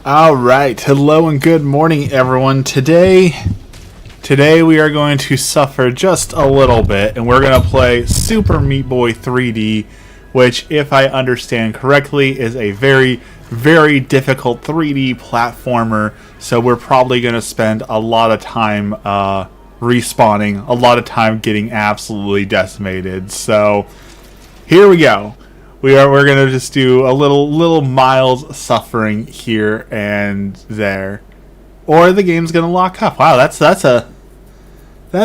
All right, hello and good morning, everyone. Today we are going to suffer just a little bit, and we're going to play Super Meat Boy 3D, which, if I understand correctly, is a very, very difficult 3D platformer. So we're probably going to spend a lot of time respawning, a lot of time getting absolutely decimated. So here we go. We're gonna just do a little mild suffering here and there, or the game's gonna lock up. Wow, that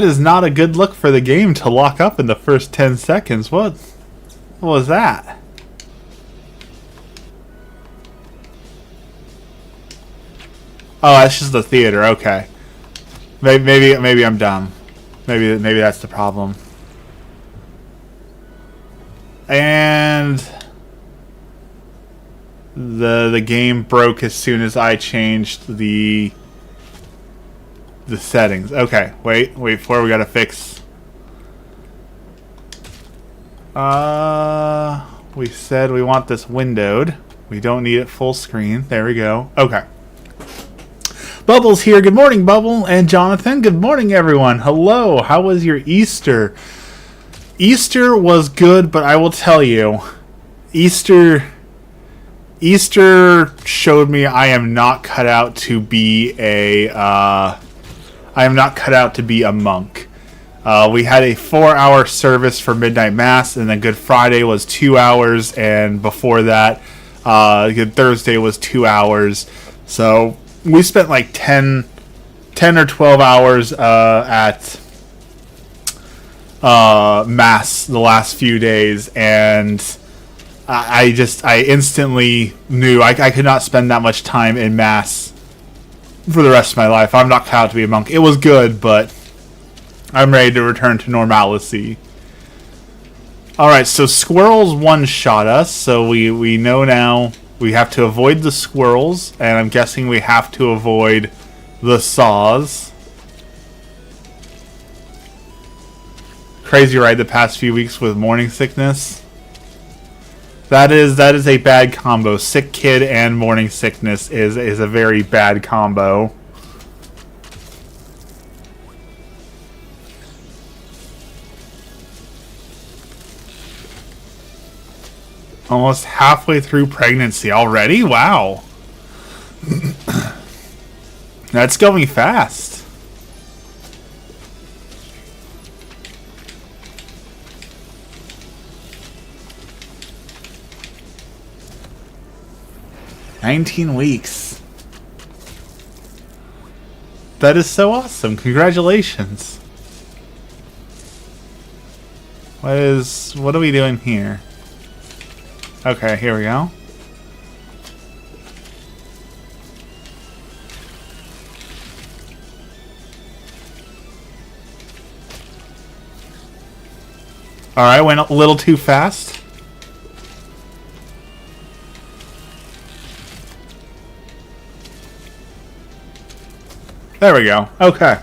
is not a good look for the game to lock up in the first 10 seconds. What was that? Oh, that's just the theater. Okay, maybe I'm dumb. Maybe that's the problem. And the game broke as soon as I changed the settings. Okay, wait for we gotta fix. We said we want this windowed. We don't need it full screen. There we go. Okay. Bubbles here. Good morning, Bubble and Jonathan. Good morning, everyone. Hello. How was your Easter? Easter was good, but I will tell you, Easter showed me I am not cut out to be a monk. We had a 4-hour service for midnight mass, and then Good Friday was 2 hours, and before that, Good Thursday was 2 hours. So we spent like 10 or 12 hours at mass the last few days, and I instantly knew I could not spend that much time in mass for the rest of my life. I'm not cut out to be a monk. It was good, but I'm ready to return to normalcy. Alright, so squirrels one-shot us, so we know now we have to avoid the squirrels, and I'm guessing we have to avoid the saws. Crazy, right? The past few weeks with morning sickness. That is a bad combo. Sick kid and morning sickness is a very bad combo. Almost halfway through pregnancy already? Wow. That's going fast. $19 weeks. That is so awesome. Congratulations. What are we doing here? Okay, here we go. Alright, went a little too fast. There we go. Okay.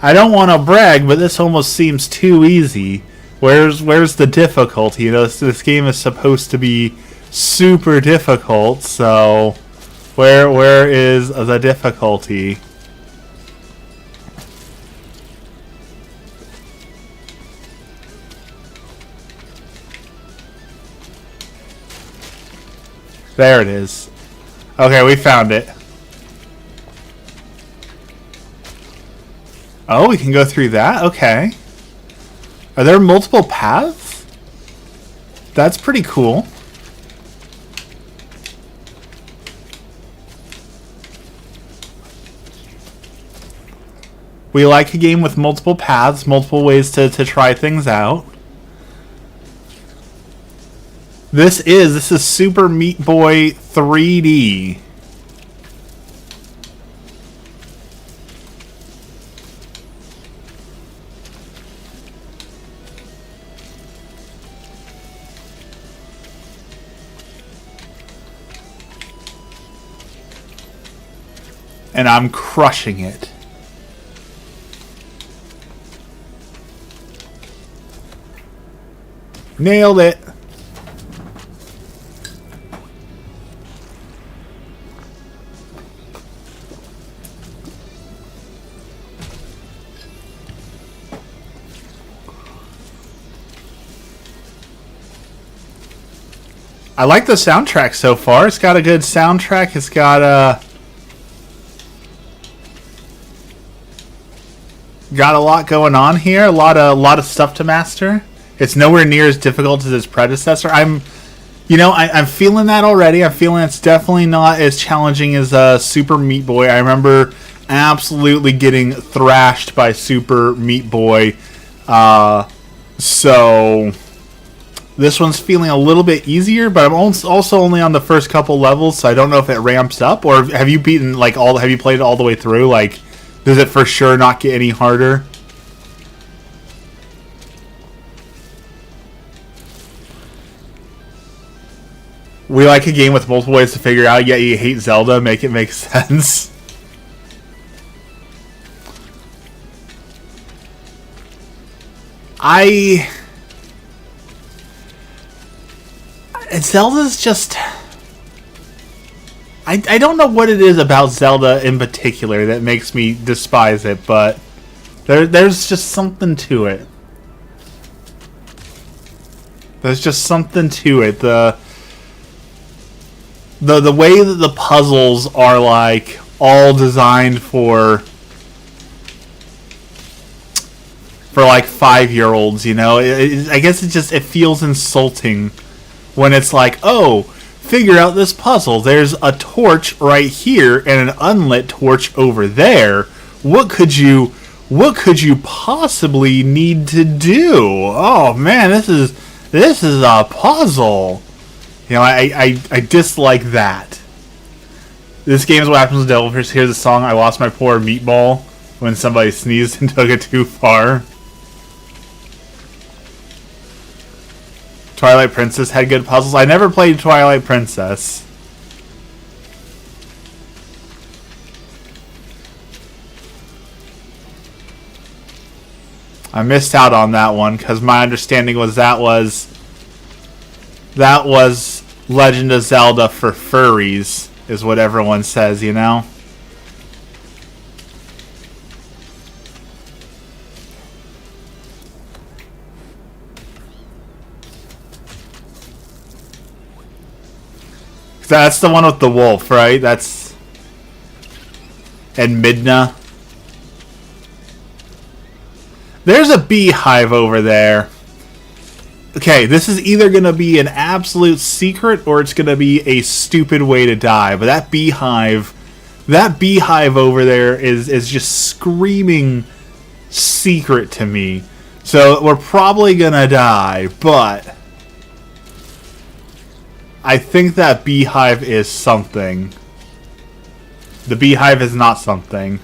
I don't want to brag, but this almost seems too easy. Where's the difficulty? You know, this game is supposed to be super difficult, so where is the difficulty? There it is. Okay, we found it. Oh, we can go through that? Okay. Are there multiple paths? That's pretty cool. We like a game with multiple paths, multiple ways to try things out. This is Super Meat Boy 3D. And I'm crushing it. Nailed it. I like the soundtrack so far. It's got a good soundtrack. It's got a lot going on here. A lot of stuff to master. It's nowhere near as difficult as its predecessor. I'm feeling that already. I'm feeling it's definitely not as challenging as Super Meat Boy. I remember absolutely getting thrashed by Super Meat Boy. So this one's feeling a little bit easier, but I'm also only on the first couple levels, so I don't know if it ramps up. Or have you beaten have you played it all the way through? Like, does it for sure not get any harder? We like a game with multiple ways to figure out, yet you hate Zelda. Make it make sense. Zelda's just... I don't know what it is about Zelda in particular that makes me despise it, but there's just something to it. There's just something to it. The way that the puzzles are like all designed for like 5-year-olds, you know. I guess it feels insulting when it's like, oh, figure out this puzzle. There's a torch right here and an unlit torch over there. What could you possibly need to do? Oh man, this is a puzzle. You know, I dislike that. This game is what happens when developers hear the song "I Lost My Poor Meatball" when somebody sneezed and took it too far. Twilight Princess had good puzzles. I never played Twilight Princess. I missed out on that one because my understanding was that was Legend of Zelda for furries, is what everyone says, you know? That's the one with the wolf, right? That's... And Midna. There's a beehive over there. Okay, this is either going to be an absolute secret or it's going to be a stupid way to die. But that beehive over there is just screaming secret to me. So we're probably going to die, but I think that beehive is something. The beehive is not something.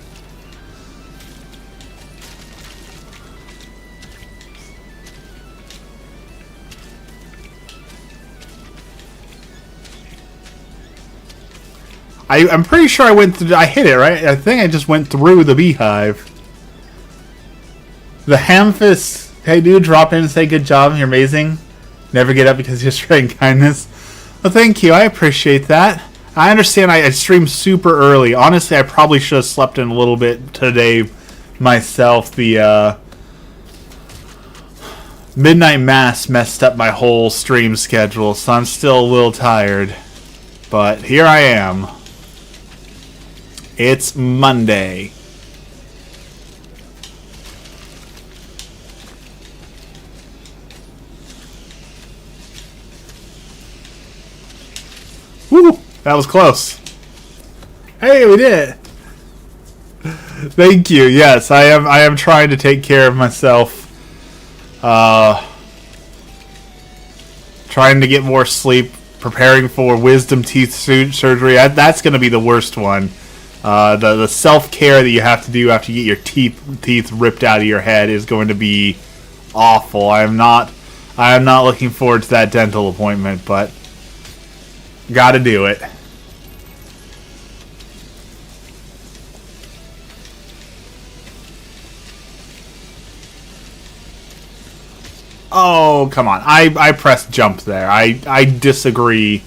I'm pretty sure I went through... I hit it, right? I think I just went through the beehive. The Hamphis... Hey, dude, drop in and say good job. You're amazing. Never get up because you're showing kindness. Well, thank you. I appreciate that. I understand I streamed super early. Honestly, I probably should have slept in a little bit today myself. The Midnight Mass messed up my whole stream schedule, so I'm still a little tired. But here I am. It's Monday. Woo! That was close. Hey, we did it. Thank you. Yes, I am trying to take care of myself. Trying to get more sleep. Preparing for wisdom teeth surgery. That's going to be the worst one. The self-care that you have to do after you get your teeth ripped out of your head is going to be awful. I am not looking forward to that dental appointment, but gotta do it. Oh, come on. I pressed jump there. I disagree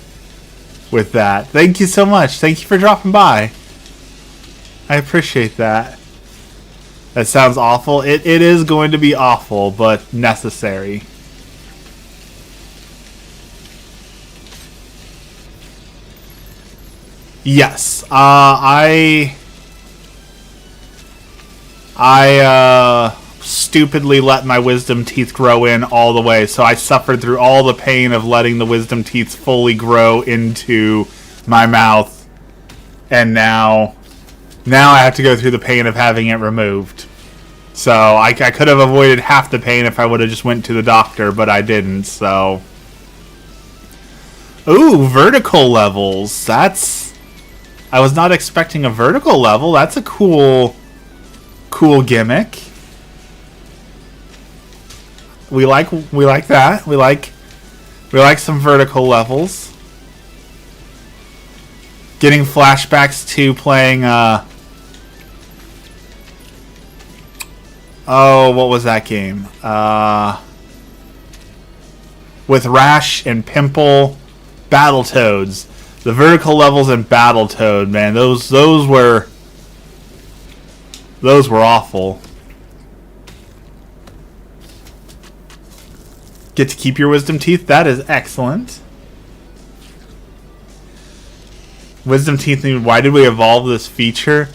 with that. Thank you so much. Thank you for dropping by. I appreciate that. That sounds awful. It is going to be awful, but necessary. Yes. I stupidly let my wisdom teeth grow in all the way, so I suffered through all the pain of letting the wisdom teeth fully grow into my mouth, and now I have to go through the pain of having it removed. So I could have avoided half the pain if I would have just went to the doctor, but I didn't. So, ooh, vertical levels. I was not expecting a vertical level. That's a cool gimmick. We like that. We like some vertical levels. Getting flashbacks to playing what was that game? With Rash and Pimple, Battletoads. The vertical levels in Battletoad, man, those were awful. Get to keep your wisdom teeth. That is excellent. Wisdom teeth. Why did we evolve this feature?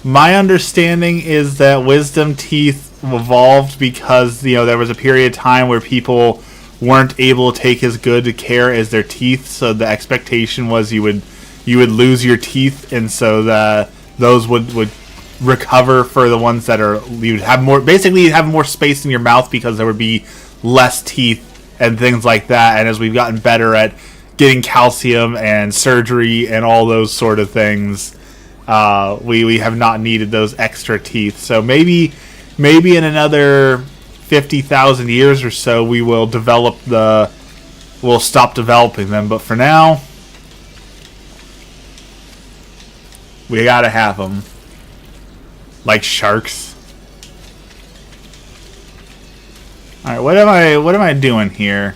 My understanding is that wisdom teeth evolved because there was a period of time where people weren't able to take as good care as their teeth, so the expectation was you would lose your teeth, and so those would recover for the ones that are, you'd have more, basically you'd have more space in your mouth because there would be less teeth and things like that. And as we've gotten better at getting calcium and surgery and all those sort of things, we have not needed those extra teeth. So maybe in another 50,000 years or so we'll stop developing them, but for now we gotta have them. Like sharks. Alright, what am I doing here?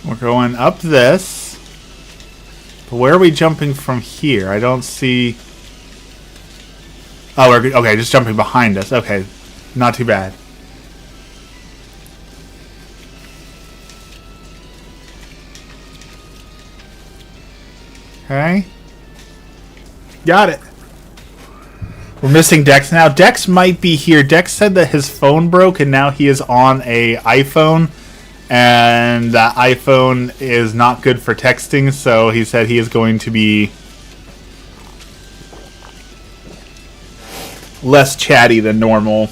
We're going up this. But where are we jumping from here? I don't see... Oh, okay, just jumping behind us. Okay, not too bad. Okay. Got it. We're missing Dex now. Dex might be here. Dex said that his phone broke and now he is on a iPhone. And that iPhone is not good for texting, so he said he is going to be less chatty than normal.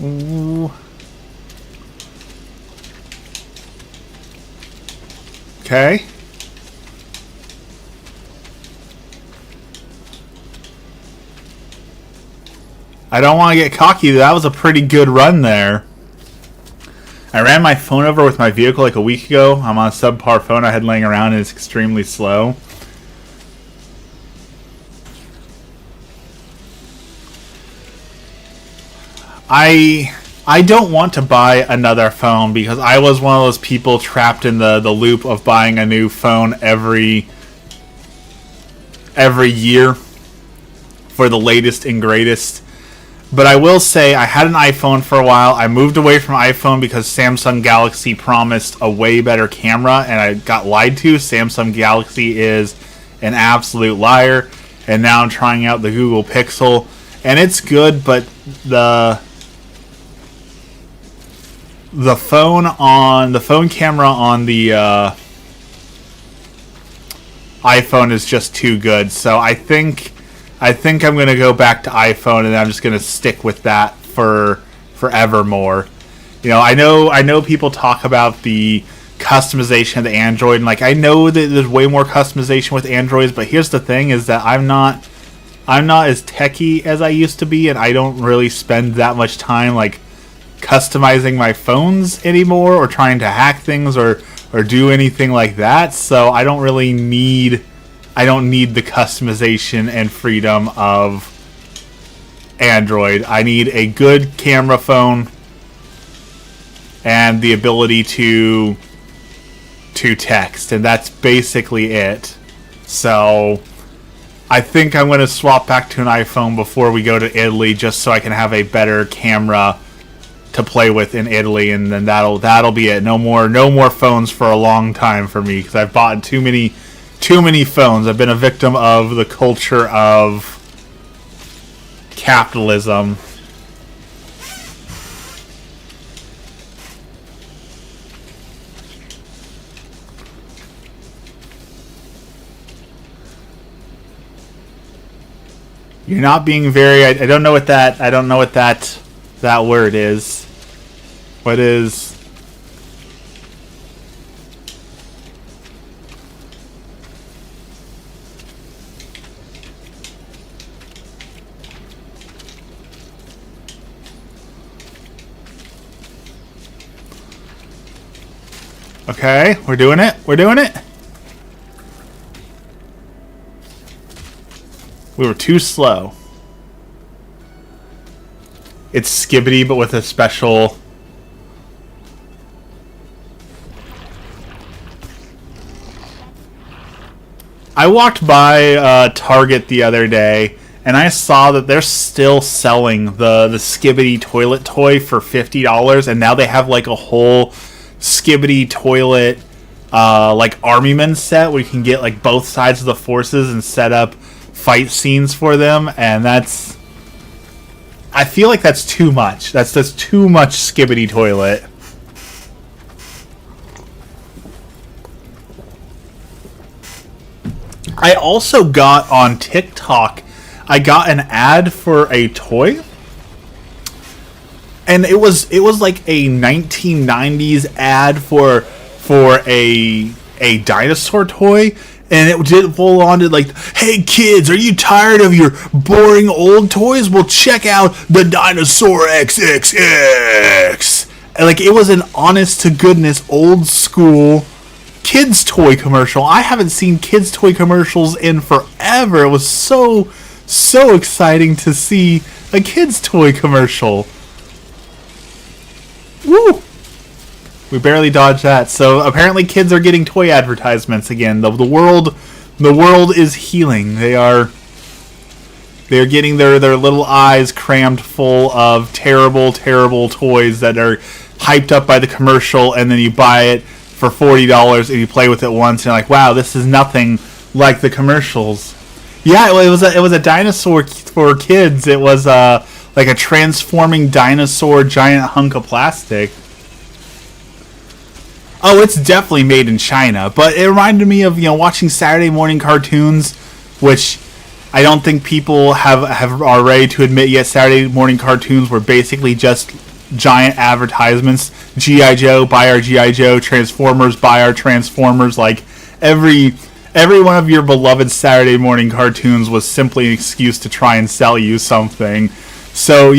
Ooh. Okay. I don't want to get cocky. That was a pretty good run there. I ran my phone over with my vehicle like a week ago. I'm on a subpar phone I had laying around and it's extremely slow. I don't want to buy another phone because I was one of those people trapped in the loop of buying a new phone every year for the latest and greatest. But I will say I had an iPhone for a while. I moved away from iPhone because Samsung Galaxy promised a way better camera and I got lied to. Samsung Galaxy is an absolute liar. And now I'm trying out the Google Pixel and it's good, but the phone camera on the iPhone is just too good. So I think I'm going to go back to iPhone and I'm just going to stick with that for forevermore. I know people talk about the customization of the Android, and like I know that there's way more customization with Androids, but here's the thing is that I'm not as techie as I used to be, and I don't really spend that much time like customizing my phones anymore or trying to hack things or or do anything like that. So I don't really need the customization and freedom of Android. I need a good camera phone and the ability to text, and that's basically it. So I think I'm going to swap back to an iPhone before we go to Italy, just so I can have a better camera to play with in Italy, and then that'll be it. No more phones for a long time for me, because I've bought too many phones. I've been a victim of the culture of capitalism. You're not being very. I don't know what that. I don't know what that word is. What is? Okay, we're doing it. We're doing it. We were too slow. It's Skibidi, but with a special... I walked by Target the other day, and I saw that they're still selling the Skibidi toilet toy for $50, and now they have like a whole Skibidi toilet like Army Men set where you can get like both sides of the forces and set up fight scenes for them, and I feel like that's too much. That's too much Skibidi toilet. I also got on TikTok, I got an ad for a toy, and it was like a 1990s ad for a dinosaur toy. And it did full on to like, hey kids, are you tired of your boring old toys? Well, check out the Dinosaur XXX. And like, it was an honest to goodness old school kids toy commercial. I haven't seen kids toy commercials in forever. It was so exciting to see a kids toy commercial. Woo! We barely dodged that. So apparently kids are getting toy advertisements again. The world is healing. They're getting their little eyes crammed full of terrible toys that are hyped up by the commercial, and then you buy it for $40 and you play with it once and you're like, wow, this is nothing like the commercials. Yeah, it was a dinosaur for kids. It was like a transforming dinosaur giant hunk of plastic. Oh, it's definitely made in China, but it reminded me of, watching Saturday morning cartoons, which I don't think people are ready to admit yet. Saturday morning cartoons were basically just giant advertisements. G.I. Joe, buy our G.I. Joe. Transformers, buy our Transformers. Like, every one of your beloved Saturday morning cartoons was simply an excuse to try and sell you something. So,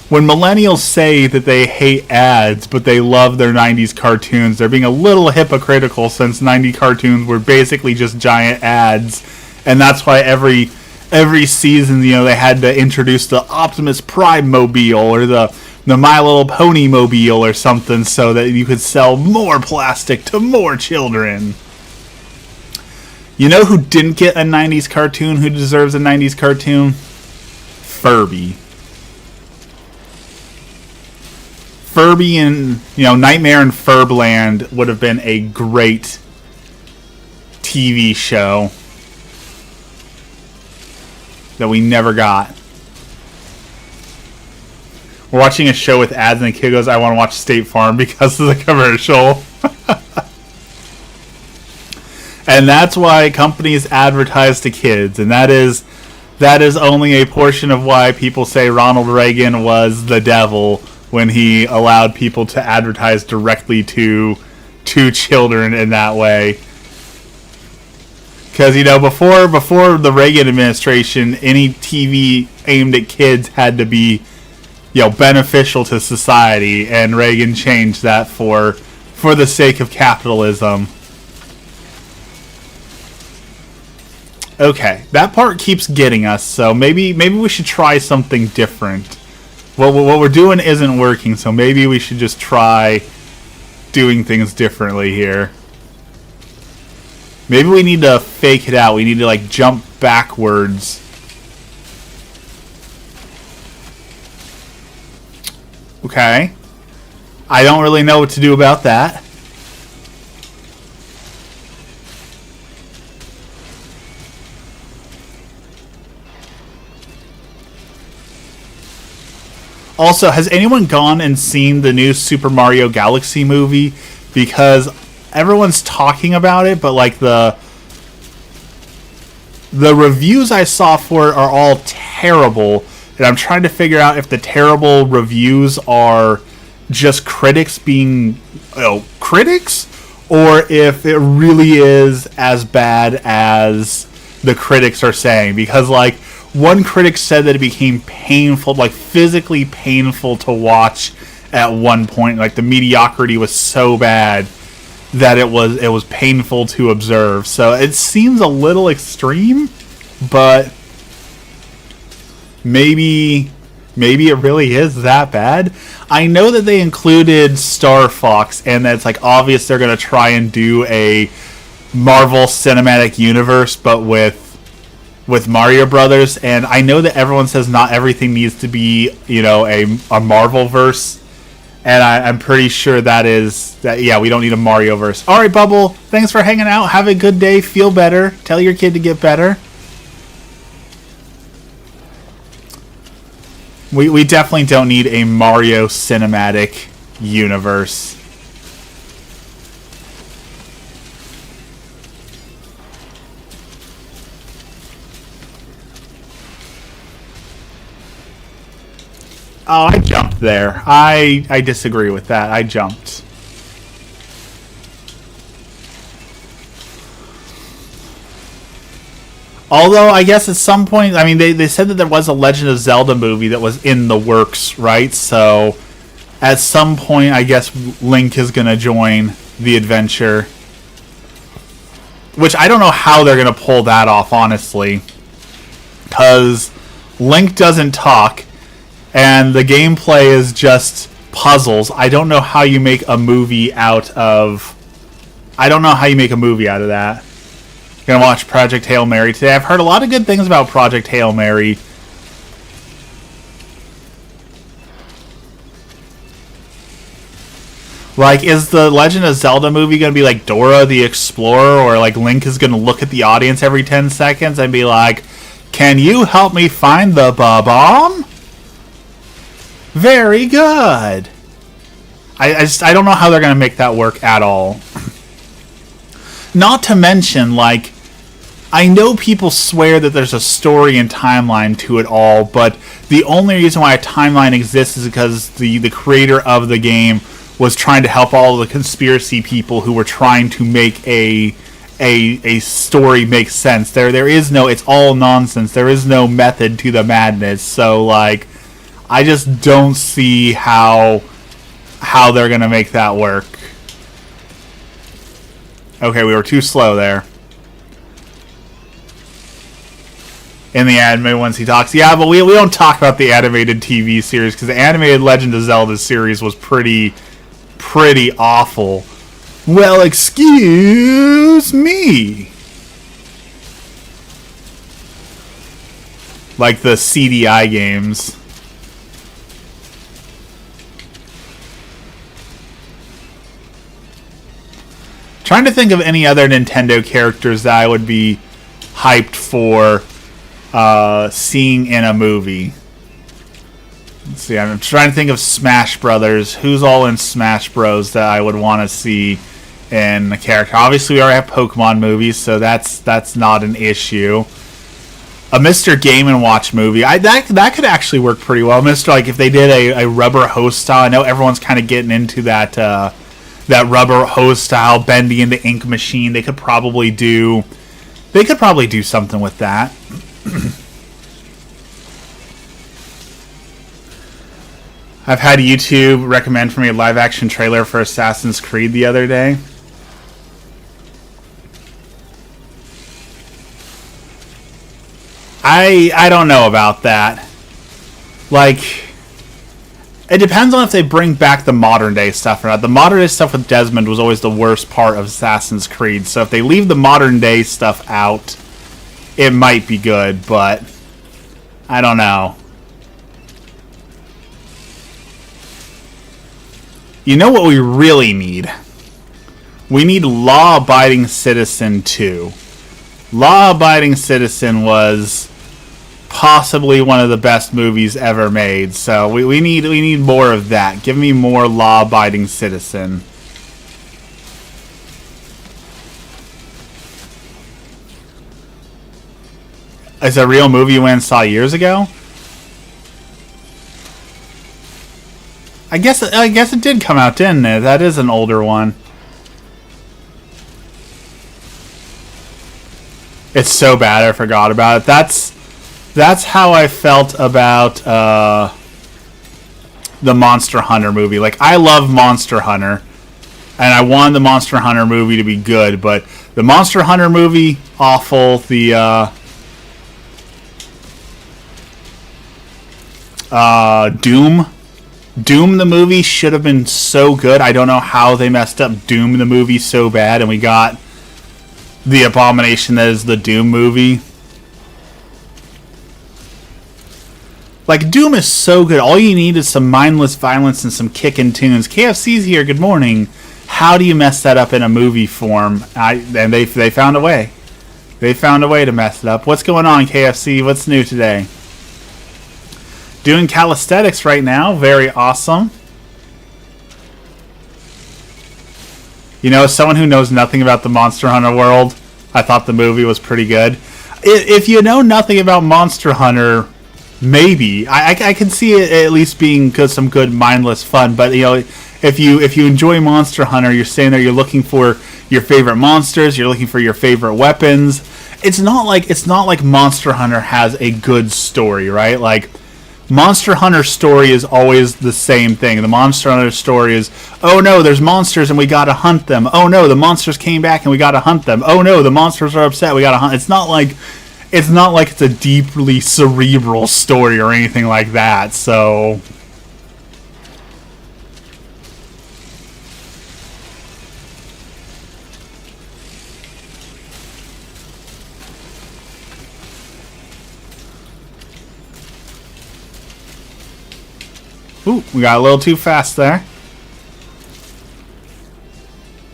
when millennials say that they hate ads, but they love their 90s cartoons, they're being a little hypocritical, since 90s cartoons were basically just giant ads. And that's why every season, they had to introduce the Optimus Prime mobile or the My Little Pony mobile or something, so that you could sell more plastic to more children. You know who didn't get a 90s cartoon, who deserves a 90s cartoon? Furby. Furby and, Nightmare in Furbland would have been a great TV show that we never got. We're watching a show with ads and the kid goes, I want to watch State Farm because of the commercial. And that's why companies advertise to kids, and that is only a portion of why people say Ronald Reagan was the devil, when he allowed people to advertise directly to children in that way. Because, before the Reagan administration, any TV aimed at kids had to be, beneficial to society, and Reagan changed that for for the sake of capitalism. Okay, that part keeps getting us, so maybe we should try something different. What we're doing isn't working, so maybe we should just try doing things differently here. Maybe we need to fake it out. We need to, like, jump backwards. Okay. I don't really know what to do about that. Also, has anyone gone and seen the new Super Mario Galaxy movie? Because everyone's talking about it, but like the reviews I saw for it are all terrible, and I'm trying to figure out if the terrible reviews are just critics being critics, or if it really is as bad as the critics are saying. Because like one critic said that it became painful, like physically painful to watch at one point. Like the mediocrity was so bad that it was painful to observe. So it seems a little extreme, but maybe it really is that bad. I know that they included Star Fox, and that it's like obvious they're going to try and do a Marvel Cinematic Universe, but with Mario Brothers. And I know that everyone says not everything needs to be, a Marvel verse. And I'm pretty sure yeah, we don't need a Mario verse. All right, Bubble, thanks for hanging out. Have a good day. Feel better. Tell your kid to get better. We definitely don't need a Mario Cinematic Universe. Oh, I jumped there. I disagree with that. I jumped. Although, I guess at some point, I mean, they said that there was a Legend of Zelda movie that was in the works, right? So, at some point, I guess Link is going to join the adventure. Which, I don't know how they're going to pull that off, honestly. Because Link doesn't talk, and the gameplay is just puzzles. I don't know how you make a movie out of... that. Gonna watch Project Hail Mary today. I've heard a lot of good things about Project Hail Mary. Like, is the Legend of Zelda movie gonna be like Dora the Explorer, or like Link is gonna look at the audience every 10 seconds and be like, "Can you help me find the bomb?" Very good. I don't know how they're gonna make that work at all. Not to mention, like, I know people swear that there's a story and timeline to it all, but the only reason why a timeline exists is because the creator of the game was trying to help all the conspiracy people who were trying to make a story make sense. There is no, it's all nonsense. There is no method to the madness. So, like, I just don't see how they're gonna make that work. Okay, we were too slow there. In the anime, once he talks. Yeah, but we don't talk about the animated TV series, because the animated Legend of Zelda series was pretty awful. Well, excuse me. Like the CDI games. Trying to think of any other Nintendo characters that I would be hyped for seeing in a movie. Let's see, I'm trying to think of Smash Brothers. Who's all in Smash Bros that I would want to see in a character? Obviously, we already have Pokemon movies, so that's not an issue. A Mr. Game & Watch movie, that could actually work pretty well. Like if they did a Rubber Hose style. I know everyone's kind of getting into that Rubber Hose style, Bendy and the Ink Machine. They could probably do something with that. I've had YouTube recommend for me a live action trailer for Assassin's Creed the other day. I don't know about that. Like, it depends on if they bring back the modern day stuff or not. The modern day stuff with Desmond was always the worst part of Assassin's Creed. So if they leave the modern day stuff out, it might be good, but I don't know. You know what we really need? We need Law Abiding Citizen 2. Law Abiding Citizen was possibly one of the best movies ever made, so we need more of that. Give me more Law Abiding Citizen. It's a real movie you went and saw years ago? I guess it did come out, didn't it? That is an older one. It's so bad I forgot about it. That's how I felt about the Monster Hunter movie. Like, I love Monster Hunter, and I wanted the Monster Hunter movie to be good, but the Monster Hunter movie, awful. The Doom the movie should have been so good. I don't know how they messed up Doom the movie so bad, and we got the abomination that is the Doom movie. Like, Doom is so good. All you need is some mindless violence and some kickin' tunes. KFC's here. Good morning. How do you mess that up in a movie form? And they found a way. They found a way to mess it up. What's going on, KFC? What's new today? Doing calisthenics right now. Very awesome. You know, as someone who knows nothing about the Monster Hunter world, I thought the movie was pretty good. If you know nothing about Monster Hunter, maybe. I can see it at least being some good mindless fun. But, you know, if you enjoy Monster Hunter, you're sitting there, you're looking for your favorite monsters, you're looking for your favorite weapons. It's not like Monster Hunter has a good story, right? Like, Monster Hunter story is always the same thing. The Monster Hunter story is, oh no, there's monsters and we gotta hunt them. Oh no, the monsters came back and we gotta hunt them. Oh no, the monsters are upset, we gotta hunt. It's not like it's a deeply cerebral story or anything like that. So ooh, we got a little too fast there.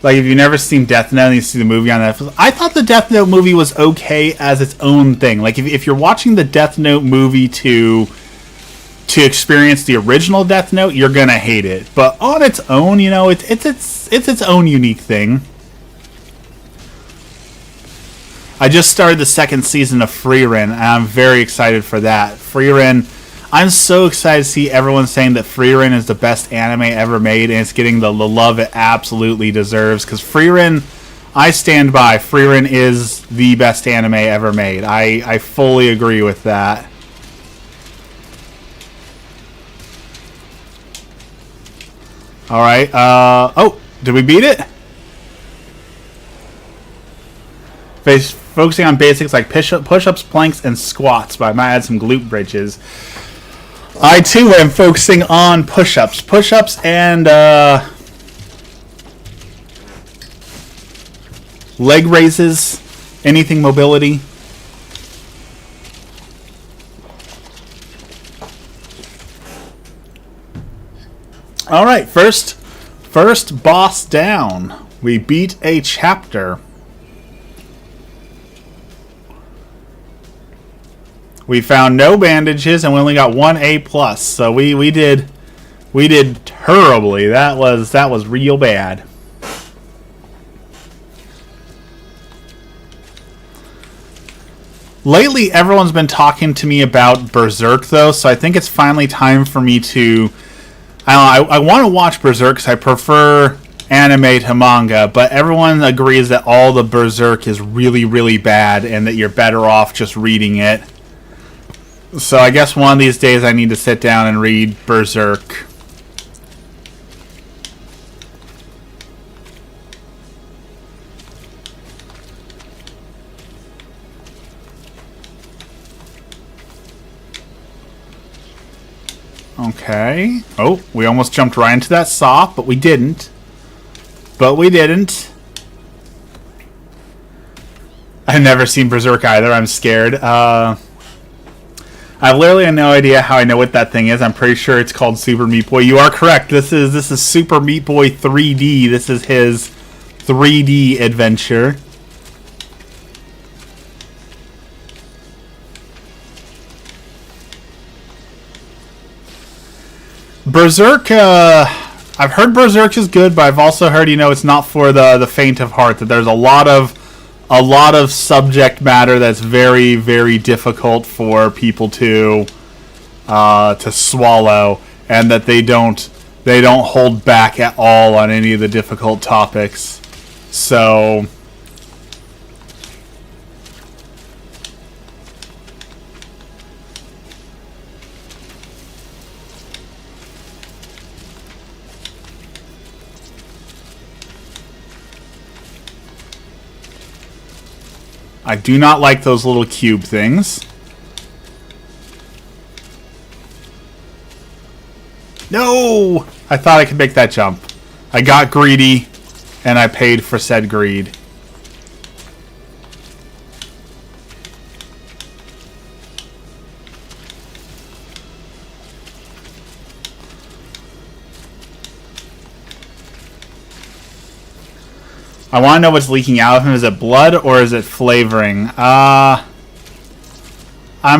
Like, if you've never seen Death Note and you see the movie on Netflix, I thought the Death Note movie was okay as its own thing. Like, if you're watching the Death Note movie to experience the original Death Note, you're gonna hate it. But on its own, you know, it's its own unique thing. I just started the second season of Frieren, and I'm very excited for that. Frieren, I'm so excited to see everyone saying that Frieren is the best anime ever made, and it's getting the love it absolutely deserves. Because Frieren, I stand by. Frieren is the best anime ever made. I fully agree with that. All right. Oh, did we beat it? Focusing on basics like push-ups, planks, and squats, but I might add some glute bridges. I too am focusing on push-ups. Push-ups and leg raises, anything mobility. All right, first boss down. We beat a chapter. We found no bandages, and we only got 1 A+. So we did terribly. That was real bad. Lately, everyone's been talking to me about Berserk, though, so I think it's finally time for me to... I want to watch Berserk because I prefer anime to manga, but everyone agrees that all the Berserk is really, really bad and that you're better off just reading it. So I guess one of these days I need to sit down and read Berserk. Okay. Oh, we almost jumped right into that saw, but we didn't. But we didn't. I've never seen Berserk either. I'm scared. I literally have no idea how I know what that thing is. I'm pretty sure it's called Super Meat Boy. You are correct. This is Super Meat Boy 3D. This is his 3D adventure. Berserk, I've heard Berserk is good, but I've also heard, it's not for the faint of heart. That there's a lot of subject matter that's very, very difficult for people to swallow, and that they don't hold back at all on any of the difficult topics. So I do not like those little cube things. No! I thought I could make that jump. I got greedy, and I paid for said greed. I want to know what's leaking out of him. Is it blood or is it flavoring? I'm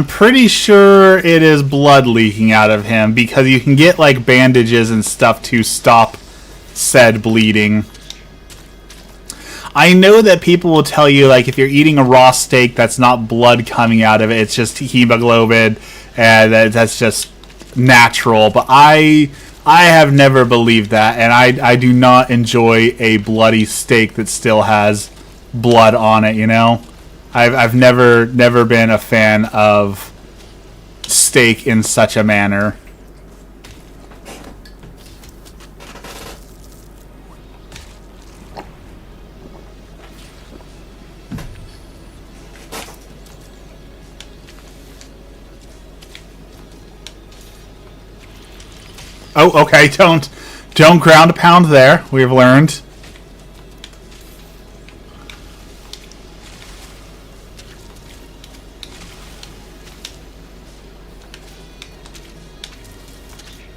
pretty sure it is blood leaking out of him, because you can get like bandages and stuff to stop said bleeding. I know that people will tell you, like, if you're eating a raw steak, that's not blood coming out of it. It's just hemoglobin, and that's just natural. But I have never believed that, and I do not enjoy a bloody steak that still has blood on it, I've never been a fan of steak in such a manner. Oh, okay, don't ground pound there. We've learned.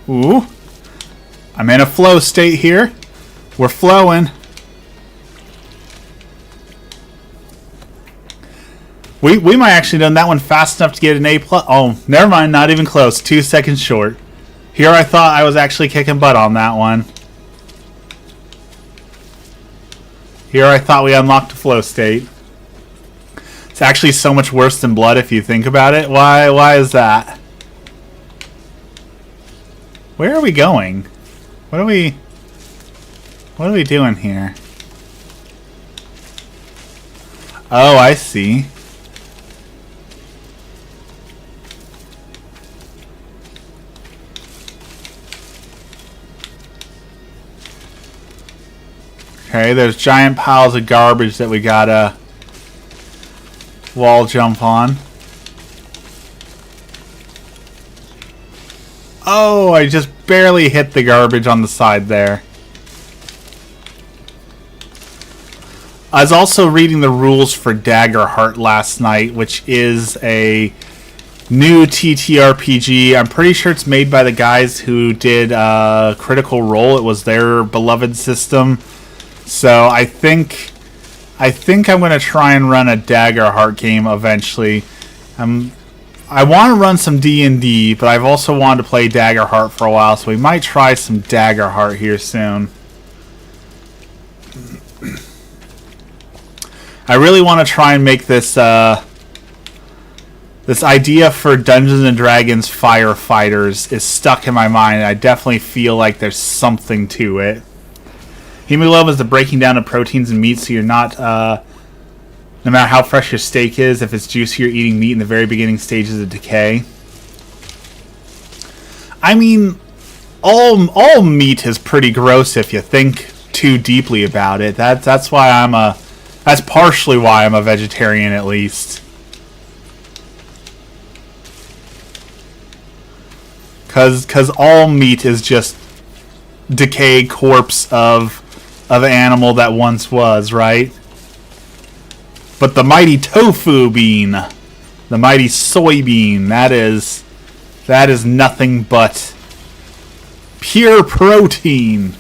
Ooh. I'm in a flow state here. We're flowing. We might actually done that one fast enough to get an A+. Oh, never mind, not even close. 2 seconds short. Here I thought I was actually kicking butt on that one. Here I thought we unlocked a flow state. It's actually so much worse than blood if you think about it. Why is that? Where are we going? What are we doing here? Oh, I see. Okay, there's giant piles of garbage that we gotta wall jump on. Oh, I just barely hit the garbage on the side there. I was also reading the rules for Daggerheart last night, which is a new TTRPG. I'm pretty sure it's made by the guys who did Critical Role. It was their beloved system. So I think I'm going to try and run a Daggerheart game eventually. I want to run some D&D, but I've also wanted to play Daggerheart for a while, so we might try some Daggerheart here soon. I really want to try and make this this idea for Dungeons and Dragons Firefighters is stuck in my mind. I definitely feel like there's something to it. Hemoglobin is the breaking down of proteins and meats, so you're not, no matter how fresh your steak is, if it's juicy, you're eating meat in the very beginning stages of decay. I mean, all meat is pretty gross if you think too deeply about it. That's partially why I'm a vegetarian, at least. Cause all meat is just decayed corpse of an animal that once was, right? But the mighty tofu bean, the mighty soybean, that is nothing but pure protein.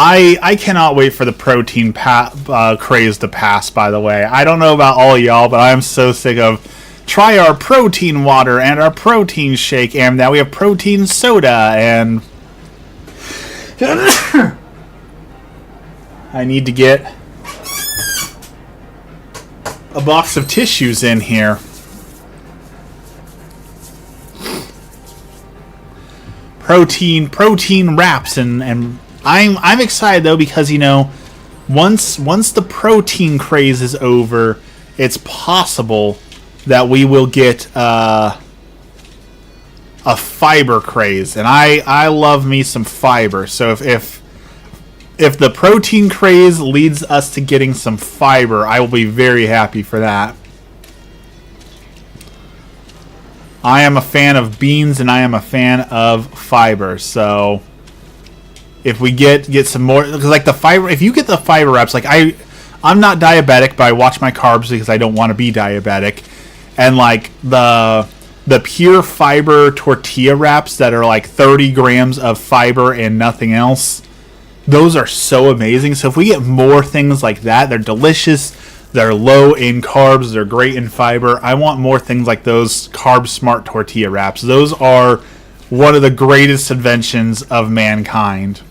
I cannot wait for the protein craze to pass, by the way. I don't know about all y'all, but I'm so sick of try our protein water and our protein shake, and now we have protein soda, and I need to get a box of tissues in here. Protein wraps, and I'm excited though, because, you know, once the protein craze is over, it's possible that we will get a fiber craze, and I love me some fiber. So if the protein craze leads us to getting some fiber, I will be very happy for that. I am a fan of beans, and I am a fan of fiber, so if we get some more, because like the fiber, if you get the fiber wraps, like I'm not diabetic, but I watch my carbs because I don't want to be diabetic, and like the pure fiber tortilla wraps that are like 30 grams of fiber and nothing else, those are so amazing. So if we get more things like that, they're delicious, they're low in carbs, they're great in fiber. I want more things like those carb smart tortilla wraps. Those are one of the greatest inventions of mankind.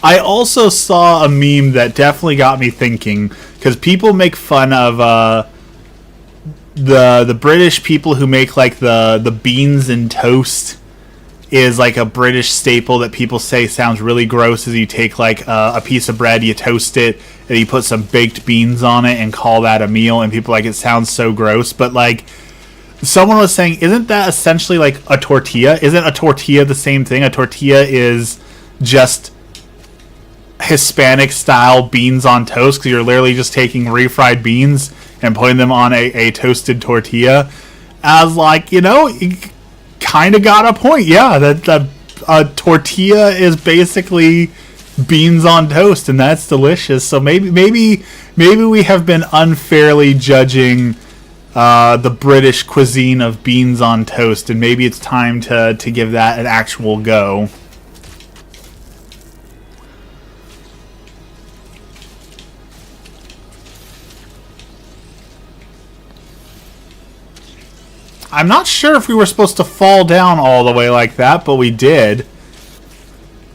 I also saw a meme that definitely got me thinking, because people make fun of the British people who make like the beans and toast is like a British staple that people say sounds really gross. As you take like a piece of bread, you toast it, and you put some baked beans on it and call that a meal, and people like it sounds so gross. But like someone was saying, isn't that essentially like a tortilla? Isn't a tortilla the same thing? A tortilla is just Hispanic style beans on toast, because you're literally just taking refried beans and putting them on a toasted tortilla. I was like, you know, you kind of got a point. Yeah, that a tortilla is basically beans on toast, and that's delicious. So maybe we have been unfairly judging the British cuisine of beans on toast, and maybe it's time to give that an actual go. I'm not sure if we were supposed to fall down all the way like that, but we did.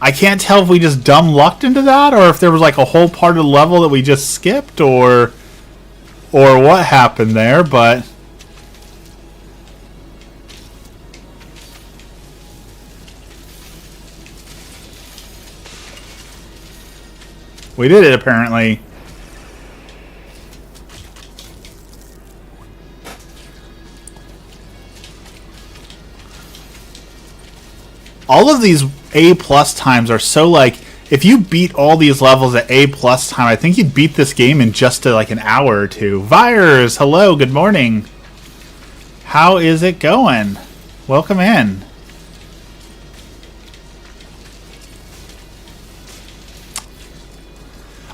I can't tell if we just dumb lucked into that, or if there was like a whole part of the level that we just skipped, or what happened there, but we did it apparently. All of these A+ times are so like, if you beat all these levels at A+ time, I think you'd beat this game in just like an hour or two. Virus, hello, good morning. How is it going? Welcome in.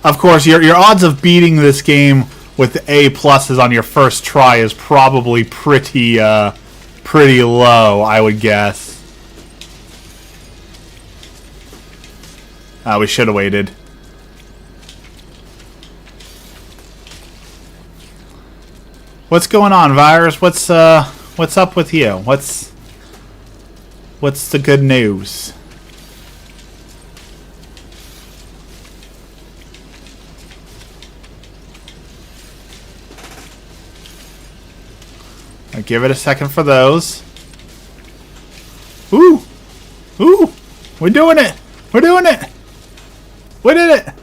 Of course, your odds of beating this game with A+ on your first try is probably pretty low, I would guess. We should have waited. What's going on, Virus? What's up with you? What's the good news? I'll give it a second for those. Ooh! Ooh! We're doing it! We're doing it! We did it!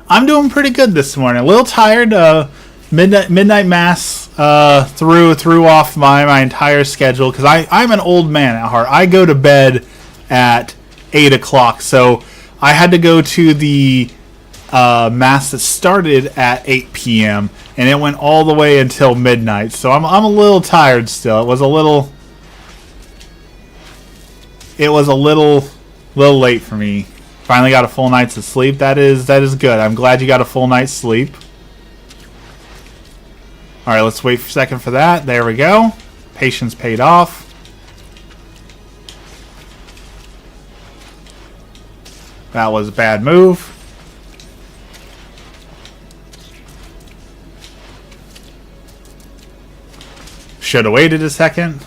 I'm doing pretty good this morning. A little tired. midnight mass threw off my entire schedule because I'm an old man at heart. I go to bed at 8 o'clock, so I had to go to the mass that started at 8 p.m. and it went all the way until midnight. So I'm a little tired still. It was a little late for me. Finally got a full night's of sleep. That is good. I'm glad you got a full night's sleep. All right, let's wait for a second for that. There we go. Patience paid off. That was a bad move. Should have waited a second.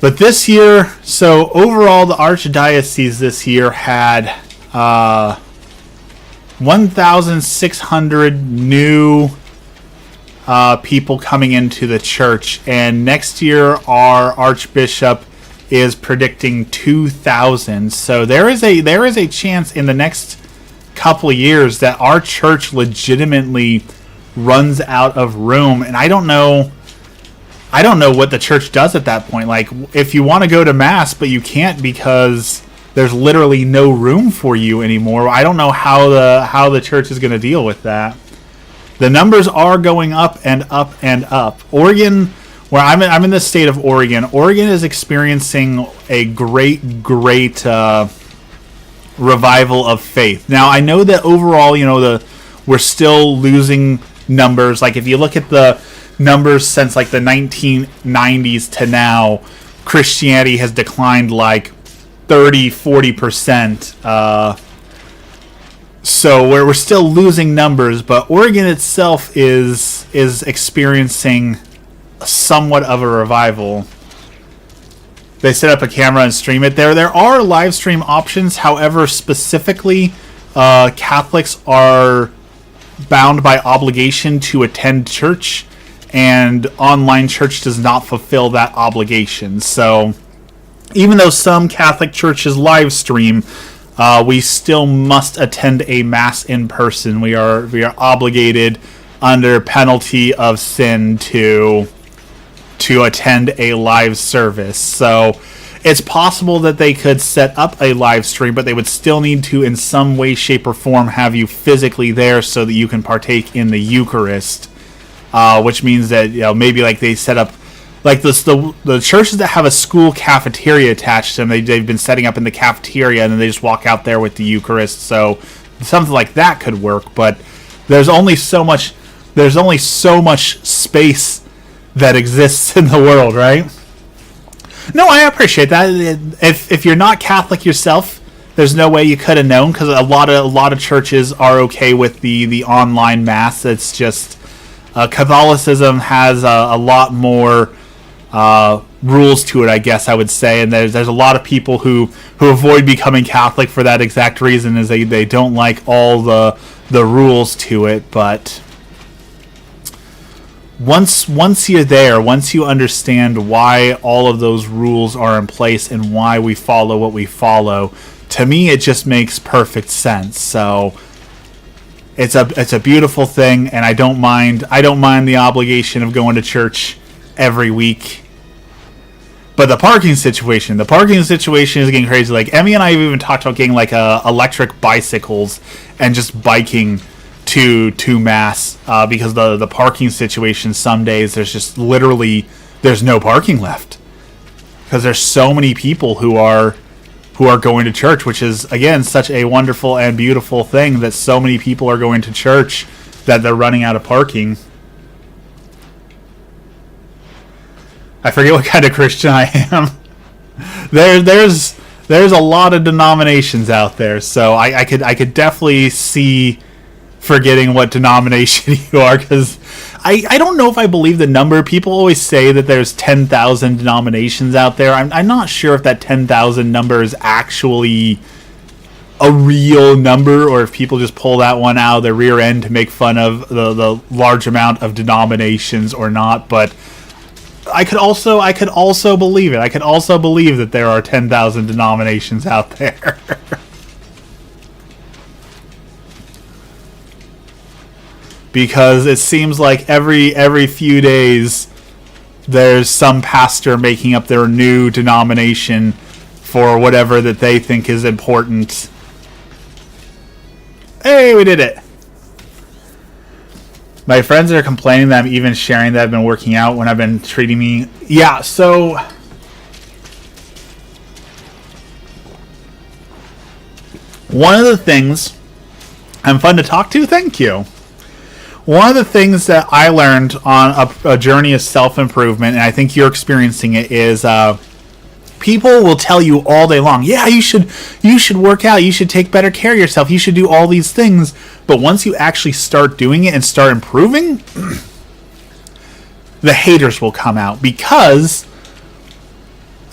But this year, so overall the Archdiocese this year had 1,600 new people coming into the church, and next year our Archbishop is predicting 2,000. So there is a chance in the next couple of years that our church legitimately runs out of room, and I don't know what the church does at that point. Like, if you want to go to mass but you can't because there's literally no room for you anymore, I don't know how the church is going to deal with that. The numbers are going up and up and up. Oregon, where I'm in the state of Oregon. Oregon is experiencing a great revival of faith. Now, I know that overall, we're still losing numbers. Like, if you look at the numbers since like the 1990s to now, Christianity has declined like 30-40%. So we're still losing numbers, but Oregon itself is experiencing somewhat of a revival. They set up a camera and stream it there. There are live stream options. However, specifically, Catholics are bound by obligation to attend church, and online church does not fulfill that obligation. So even though some Catholic churches live stream, we still must attend a mass in person. We are obligated under penalty of sin to attend a live service. So it's possible that they could set up a live stream, but they would still need to, in some way, shape, or form, have you physically there so that you can partake in the Eucharist. Which means that maybe like they set up like the churches that have a school cafeteria attached to them. They've been setting up in the cafeteria, and then they just walk out there with the Eucharist. So something like that could work, but there's only so much space that exists in the world, right? No, I appreciate that. If you're not Catholic yourself, there's no way you could have known, because a lot of churches are okay with the online mass. It's just Catholicism has a lot more rules to it, I guess I would say, and there's a lot of people who avoid becoming Catholic for that exact reason, is they don't like all the rules to it. But once you're there, once you understand why all of those rules are in place and why we follow what we follow, to me it just makes perfect sense. So it's a beautiful thing, and I don't mind the obligation of going to church every week. But the parking situation is getting crazy. Like, Emmy and I have even talked about getting like electric bicycles and just biking to mass, because the parking situation, some days there's just literally there's no parking left, because there's so many people who are going to church, which is, again, such a wonderful and beautiful thing, that so many people are going to church that they're running out of parking. I forget what kind of Christian I am. There's a lot of denominations out there, so I could definitely see forgetting what denomination you are, because I don't know if I believe the number. People always say that there's 10,000 denominations out there. I'm not sure if that 10,000 number is actually a real number, or if people just pull that one out of their rear end to make fun of the large amount of denominations or not. But I could also believe it. I could also believe that there are 10,000 denominations out there. because it seems like every few days there's some pastor making up their new denomination for whatever that they think is important. Hey, we did it. My friends are complaining that I'm even sharing that I've been working out when I've been treating me. Yeah, so one of the things, I'm fun to talk to, thank you. One of the things that I learned on a journey of self-improvement, and I think you're experiencing it, is people will tell you all day long, yeah, you should work out, you should take better care of yourself, you should do all these things. But once you actually start doing it and start improving, the haters will come out, because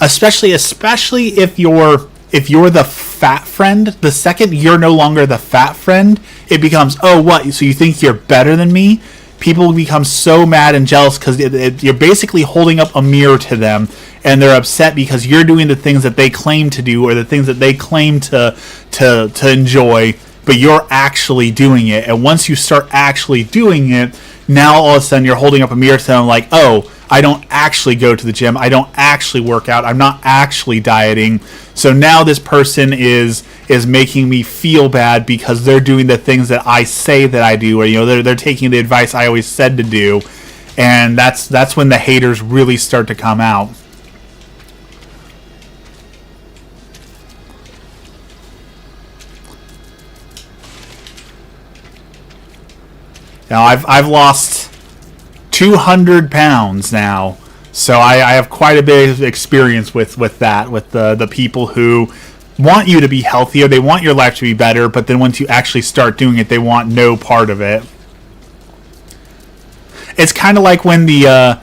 especially if you're the fat friend, the second you're no longer the fat friend, it becomes, oh, what? So you think you're better than me? People become so mad and jealous because you're basically holding up a mirror to them, and they're upset because you're doing the things that they claim to do or the things that they claim to enjoy, but you're actually doing it. And once you start actually doing it, now all of a sudden you're holding up a mirror to them like, oh, I don't actually go to the gym, I don't actually work out, I'm not actually dieting. So now this person is making me feel bad because they're doing the things that I say that I do, or they're taking the advice I always said to do. And that's when the haters really start to come out. Now I've lost 200 pounds now, so I have quite a bit of experience with that, with the people who want you to be healthier, they want your life to be better, but then once you actually start doing it, they want no part of it. It's kind of like when the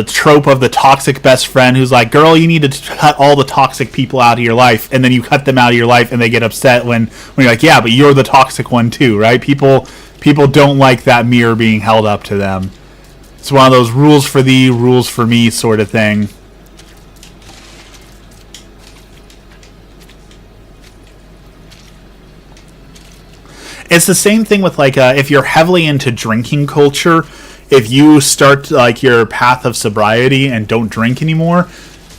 trope of the toxic best friend who's like, girl, you need to cut all the toxic people out of your life, and then you cut them out of your life and they get upset when you're like, yeah, but you're the toxic one too, right? People don't like that mirror being held up to them. It's one of those rules for thee, rules for me sort of thing. It's the same thing with if you're heavily into drinking culture, if you start your path of sobriety and don't drink anymore,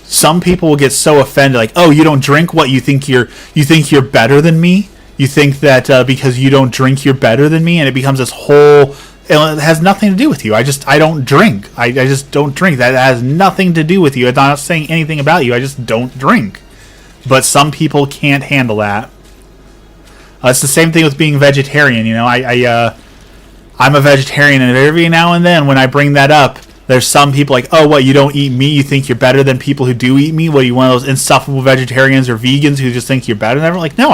some people will get so offended, like, oh, you don't drink? What, you think you're better than me? You think that because you don't drink, you're better than me? And it becomes this whole... It has nothing to do with you. I don't drink. I just don't drink. That has nothing to do with you. It's not saying anything about you. I just don't drink. But some people can't handle that. It's the same thing with being vegetarian. I'm a vegetarian, and every now and then when I bring that up, there's some people like, oh, what, you don't eat meat? You think you're better than people who do eat meat? What, are you one of those insufferable vegetarians or vegans who just think you're better than everyone? Like, no,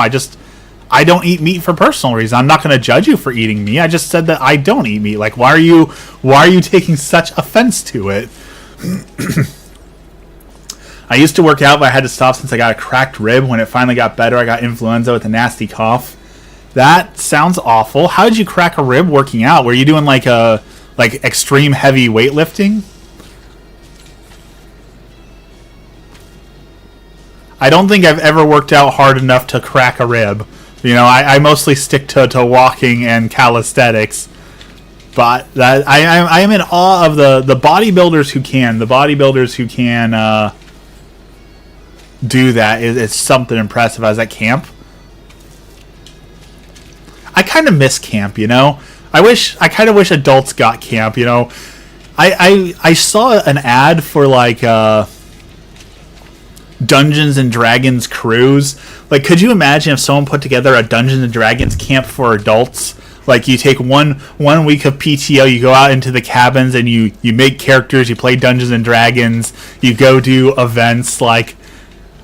I don't eat meat for personal reasons. I'm not going to judge you for eating meat. I just said that I don't eat meat. Like, why are you taking such offense to it? I used to work out, but I had to stop since I got a cracked rib. When it finally got better, I got influenza with a nasty cough. That sounds awful. How did you crack a rib working out? Were you doing like extreme heavy weightlifting? I don't think I've ever worked out hard enough to crack a rib. I mostly stick to walking and calisthenics. But that I am in awe of the bodybuilders who can. The bodybuilders who can do that. It's something impressive. I was at camp. I kind of miss camp, I kind of wish adults got camp, I saw an ad for Dungeons and Dragons cruise. Like, could you imagine if someone put together a Dungeons and Dragons camp for adults? Like, you take one week of PTO, you go out into the cabins and you make characters, you play Dungeons and Dragons, you go do events. Like,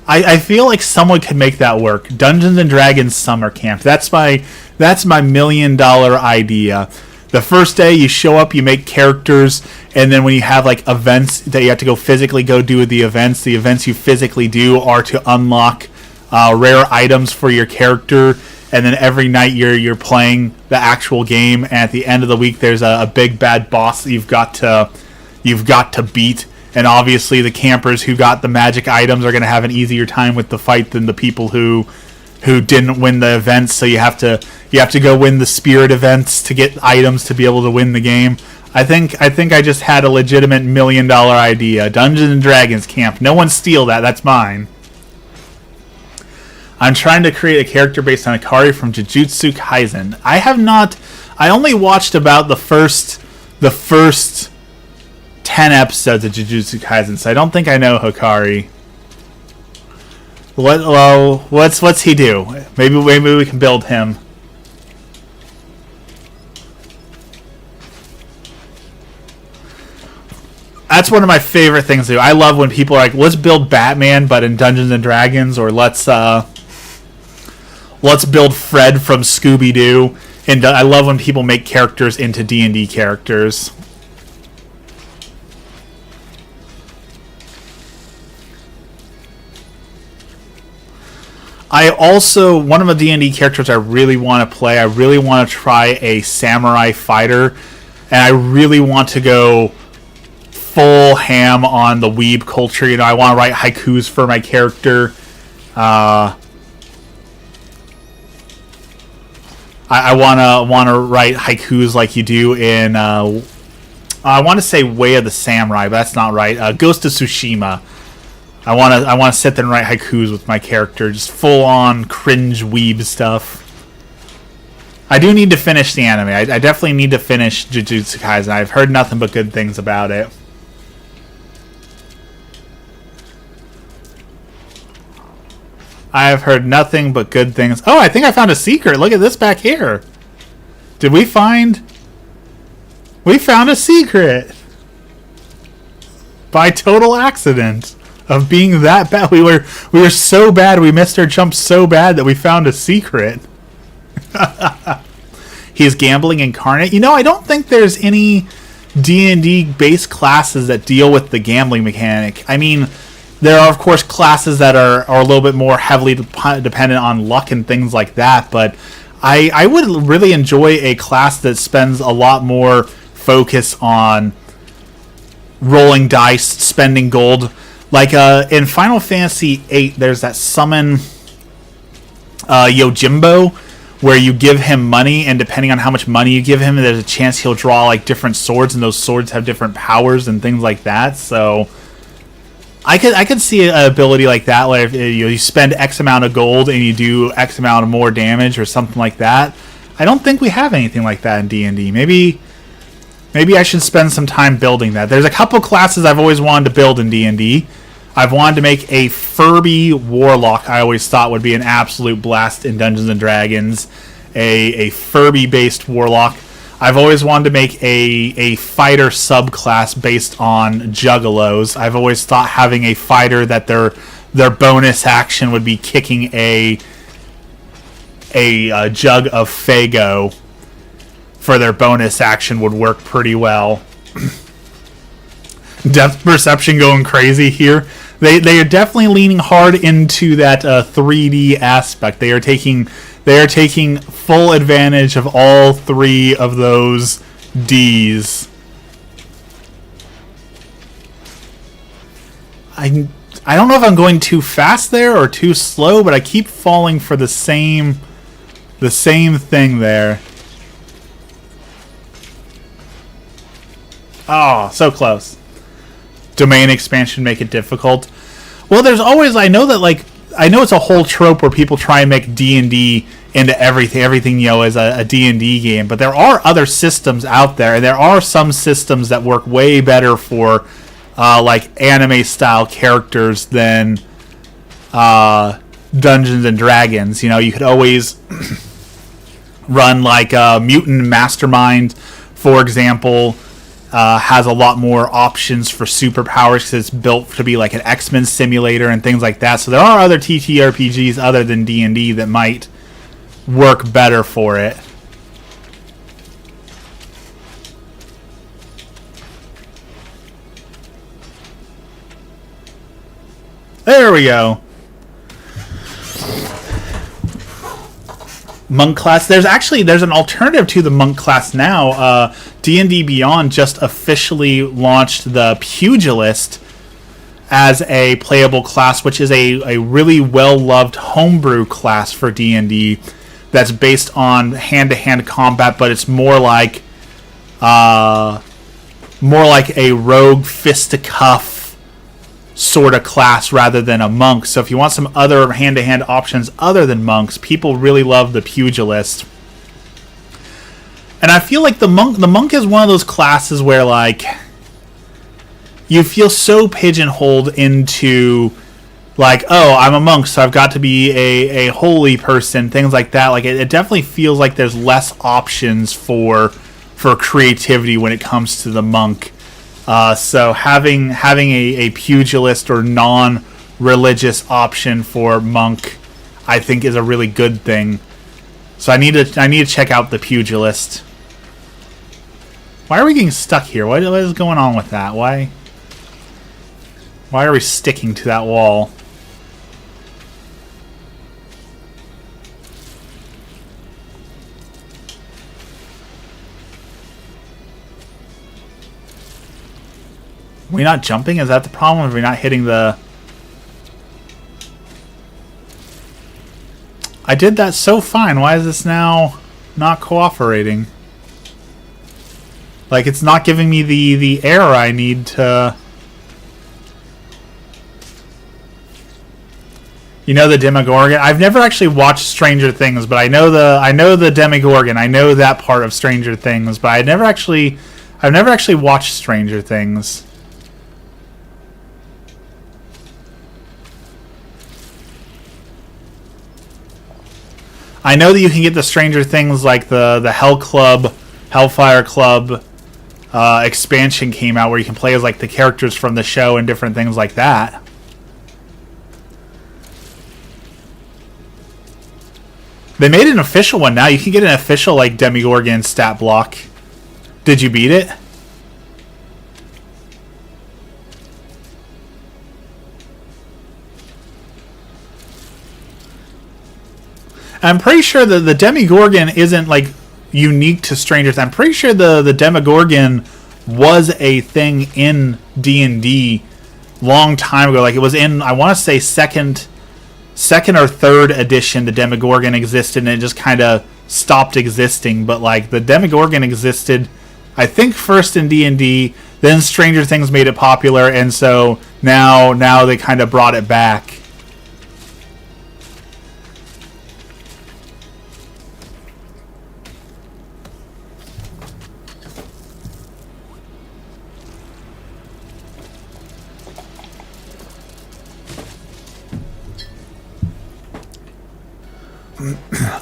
I feel like someone could make that work. Dungeons and Dragons summer camp. That's my $1 million idea. The first day you show up, you make characters, and then when you have events that you have to go physically go do the events you physically do are to unlock rare items for your character, and then every night you're playing the actual game, and at the end of the week there's a big bad boss that you've got to beat. And obviously the campers who got the magic items are going to have an easier time with the fight than the people who who didn't win the events, so you have to go win the spirit events to get items to be able to win the game. I think I just had a legitimate $1 million idea. Dungeons and Dragons camp. No one steal that. That's mine. I'm trying to create a character based on Akari from Jujutsu Kaisen. I have not. I only watched about the first 10 episodes of Jujutsu Kaisen, so I don't think I know Hikari. What's he do? Maybe we can build him. That's one of my favorite things to do. I love when people are like, let's build Batman, but in Dungeons and Dragons, or let's build Fred from Scooby-Doo. And I love when people make characters into D&D characters. One of the D&D characters I really want to play, I really want to try a samurai fighter, and I really want to go full ham on the weeb culture. You know, I want to write haikus for my character. I want to write haikus like you do in I want to say Way of the Samurai, but that's not right. Ghost of Tsushima. I want to sit there and write haikus with my character, just full on cringe weeb stuff. I do need to finish the anime. I definitely need to finish Jujutsu Kaisen. I've heard nothing but good things about it. I have heard nothing but good things. Oh, I think I found a secret. Look at this back here. Did we find... We found a secret. By total accident. Of being that bad. We were so bad. We missed our jump so bad that we found a secret. He's gambling incarnate. You know, I don't think there's any D&D based classes that deal with the gambling mechanic. I mean... There are, of course, classes that are a little bit more heavily dependent on luck and things like that, but I would really enjoy a class that spends a lot more focus on rolling dice, spending gold. Like in Final Fantasy VIII, there's that summon Yojimbo, where you give him money, and depending on how much money you give him, there's a chance he'll draw like different swords, and those swords have different powers and things like that, so... I could see an ability like that, where if you spend X amount of gold and you do X amount of more damage or something like that. I don't think we have anything like that in D&D. Maybe I should spend some time building that. There's a couple classes I've always wanted to build in D&D. I've wanted to make a Furby Warlock. I always thought would be an absolute blast in Dungeons and Dragons. A Furby-based Warlock. I've always wanted to make a fighter subclass based on Juggalos. I've always thought having a fighter that their bonus action would be kicking a jug of Faygo for their bonus action would work pretty well. Depth perception going crazy here. They are definitely leaning hard into that 3D aspect. They are taking full advantage of all three of those D's. I don't know if I'm going too fast there or too slow, but I keep falling for the same thing there. Oh, so close. Domain expansion make it difficult. Well, there's always... I know it's a whole trope where people try and make D&D into everything, you know, as a D&D game. But there are other systems out there, and there are some systems that work way better for, like, anime-style characters than Dungeons and Dragons. You know, you could always run, like, Mutant Mastermind, for example, has a lot more options for superpowers because it's built to be like an X-Men simulator and things like that. So there are other TTRPGs other than D&D that might work better for it. There we go. Monk class. There's an alternative to the monk class now. D&D Beyond just officially launched the Pugilist as a playable class, which is a really well-loved homebrew class for D&D that's based on hand-to-hand combat, but it's more like a rogue fisticuff sort of class rather than a monk. So if you want some other hand-to-hand options other than monks, people really love the pugilist. And I feel like the monk is one of those classes where, like, you feel so pigeonholed into, like, oh, I'm a monk, so I've got to be a holy person, things like that. Like, it definitely feels like there's less options for creativity when it comes to the monk. So having a pugilist or non-religious option for monk, I think, is a really good thing. So I need to check out the pugilist. Why are we getting stuck here? What is going on with that? Why are we sticking to that wall? Are we not jumping? Is that the problem? Are we not hitting the... I did that so fine. Why is this now not cooperating? Like, it's not giving me the error I need to... You know the Demogorgon? I've never actually watched Stranger Things, but I know the Demogorgon. I know that part of Stranger Things, but I've never actually watched Stranger Things. I know that you can get the Stranger Things, like the Hell Club, Hellfire Club expansion came out where you can play as, like, the characters from the show and different things like that. They made an official one now. You can get an official, like, Demogorgon stat block. Did you beat it? I'm pretty sure that the Demogorgon isn't, like, unique to Stranger Things. I'm pretty sure the Demogorgon was a thing in D&D long time ago. Like, it was in, I want to say, second or third edition, the Demogorgon existed, and it just kind of stopped existing. But, like, the Demogorgon existed, I think, first in D&D, then Stranger Things made it popular, and so now they kind of brought it back.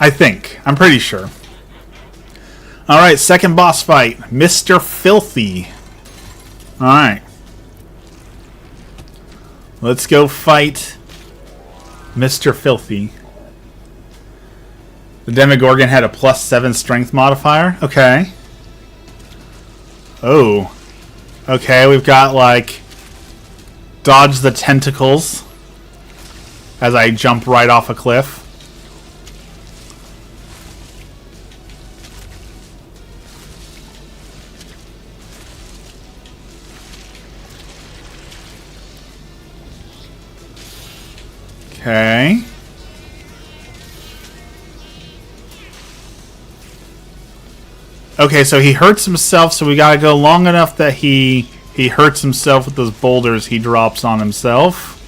I think. I'm pretty sure. Alright, second boss fight. Mr. Filthy. Alright. Let's go fight Mr. Filthy. The Demogorgon had a +7 strength modifier. Okay. Oh. Okay, we've got, like, dodge the tentacles as I jump right off a cliff. Okay. Okay, so he hurts himself, so we gotta go long enough that he hurts himself with those boulders he drops on himself.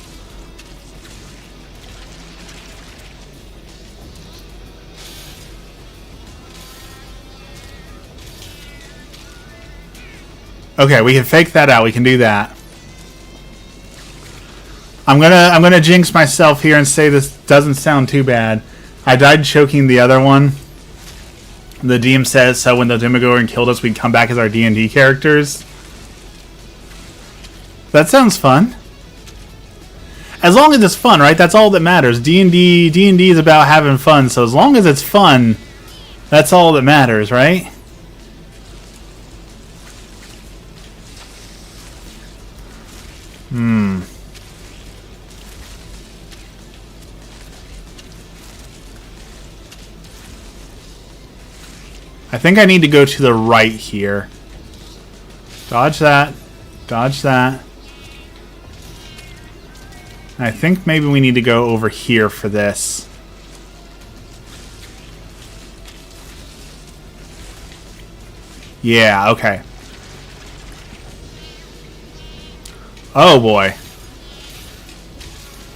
Okay, we can fake that out. We can do that. I'm gonna jinx myself here and say this doesn't sound too bad. I died choking the other one. The DM says so when the Demogorgon killed us, we'd come back as our D&D characters. That sounds fun. As long as it's fun, right? That's all that matters. D&D is about having fun, so as long as it's fun, that's all that matters, right? I think I need to go to the right here. Dodge that. Dodge that. I think maybe we need to go over here for this. Yeah, okay. Oh boy.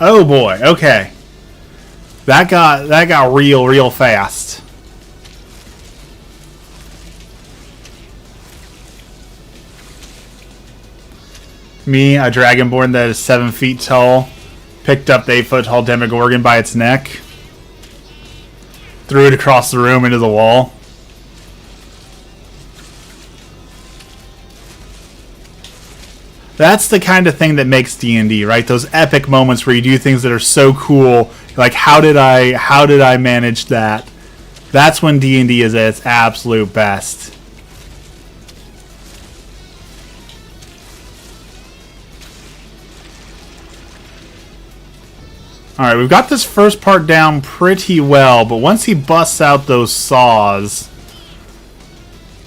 Oh boy, okay. That got real fast. Me, a dragonborn that is 7 feet tall, picked up the 8-foot tall Demogorgon by its neck, threw it across the room into the wall. That's the kind of thing that makes D&D, right? Those epic moments where you do things that are so cool. Like, how did I manage that? That's when D&D is at its absolute best. Alright, we've got this first part down pretty well, but once he busts out those saws...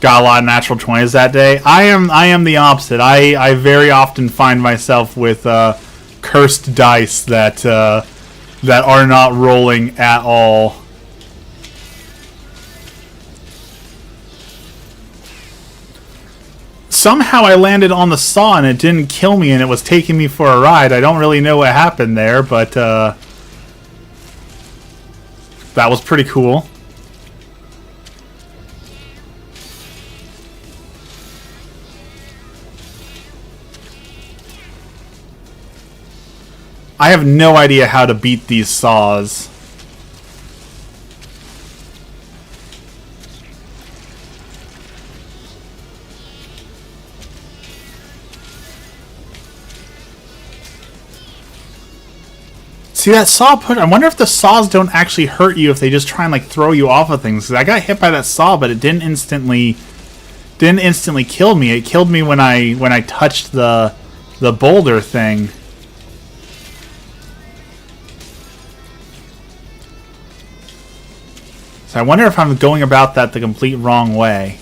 Got a lot of natural 20s that day. I am the opposite. I very often find myself with cursed dice that are not rolling at all. Somehow I landed on the saw and it didn't kill me and it was taking me for a ride. I don't really know what happened there, but that was pretty cool. I have no idea how to beat these saws. See that saw put? I wonder if the saws don't actually hurt you if they just try and like throw you off of things. 'Cause I got hit by that saw, but it didn't instantly kill me. It killed me when I touched the boulder thing. So I wonder if I'm going about that the complete wrong way.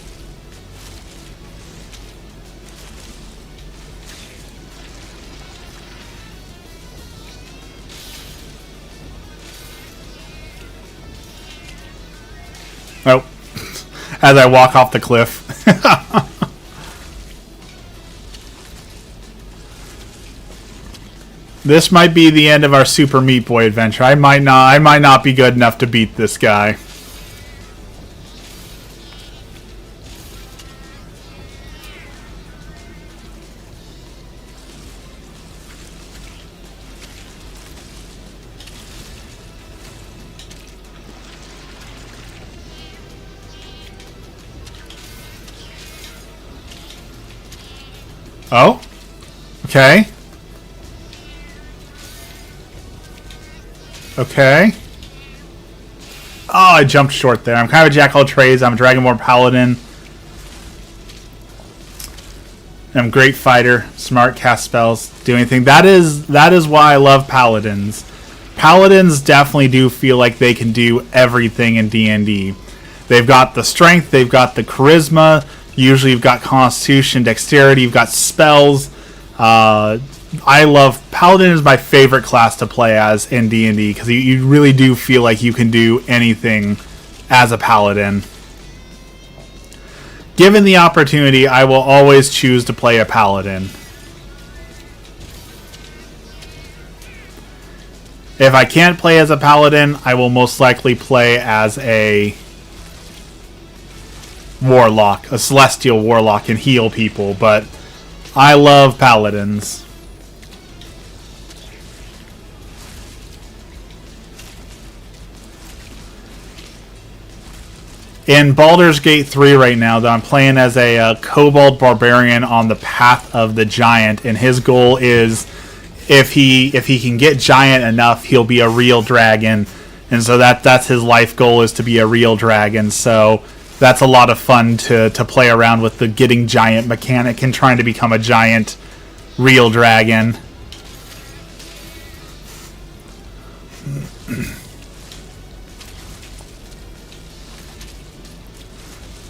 Oh. As I walk off the cliff. This might be the end of our Super Meat Boy adventure. I might not be good enough to beat this guy. Oh? Okay. Okay. Oh, I jumped short there. I'm kind of a jack of all trades. I'm a Dragonborn Paladin. I'm a great fighter. Smart, cast spells, do anything. That is why I love Paladins. Paladins definitely do feel like they can do everything in D&D. They've got the strength, they've got the charisma. Usually you've got constitution, dexterity, you've got spells. I love... Paladin is my favorite class to play as in D&D because you really do feel like you can do anything as a Paladin. Given the opportunity, I will always choose to play a Paladin. If I can't play as a Paladin, I will most likely play as a Warlock, a Celestial Warlock, and heal people, but I love Paladins. In Baldur's Gate 3 right now, though, I'm playing as a Kobold Barbarian on the Path of the Giant, and his goal is, if he can get giant enough, he'll be a real dragon, and so that's his life goal, is to be a real dragon. So that's a lot of fun to play around with the getting giant mechanic and trying to become a giant real dragon.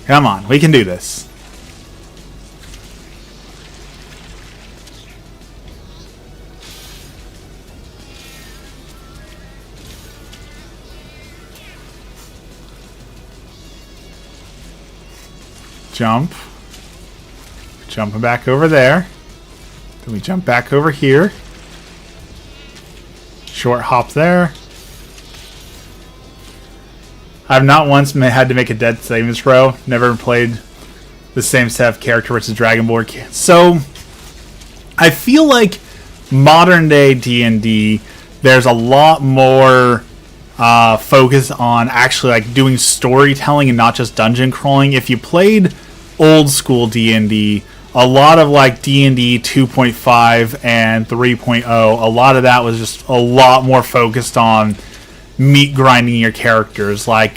Come on, we can do this. Jump. Jumping back over there. Then we jump back over here. Short hop there. I've not once had to make a dead saving throw. Never played the same set of character versus Dragonborn. So, I feel like modern day D&D, there's a lot more focus on actually like doing storytelling and not just dungeon crawling. If you played old school D&D, a lot of like D&D 2.5 and 3.0, a lot of that was just a lot more focused on meat grinding your characters, like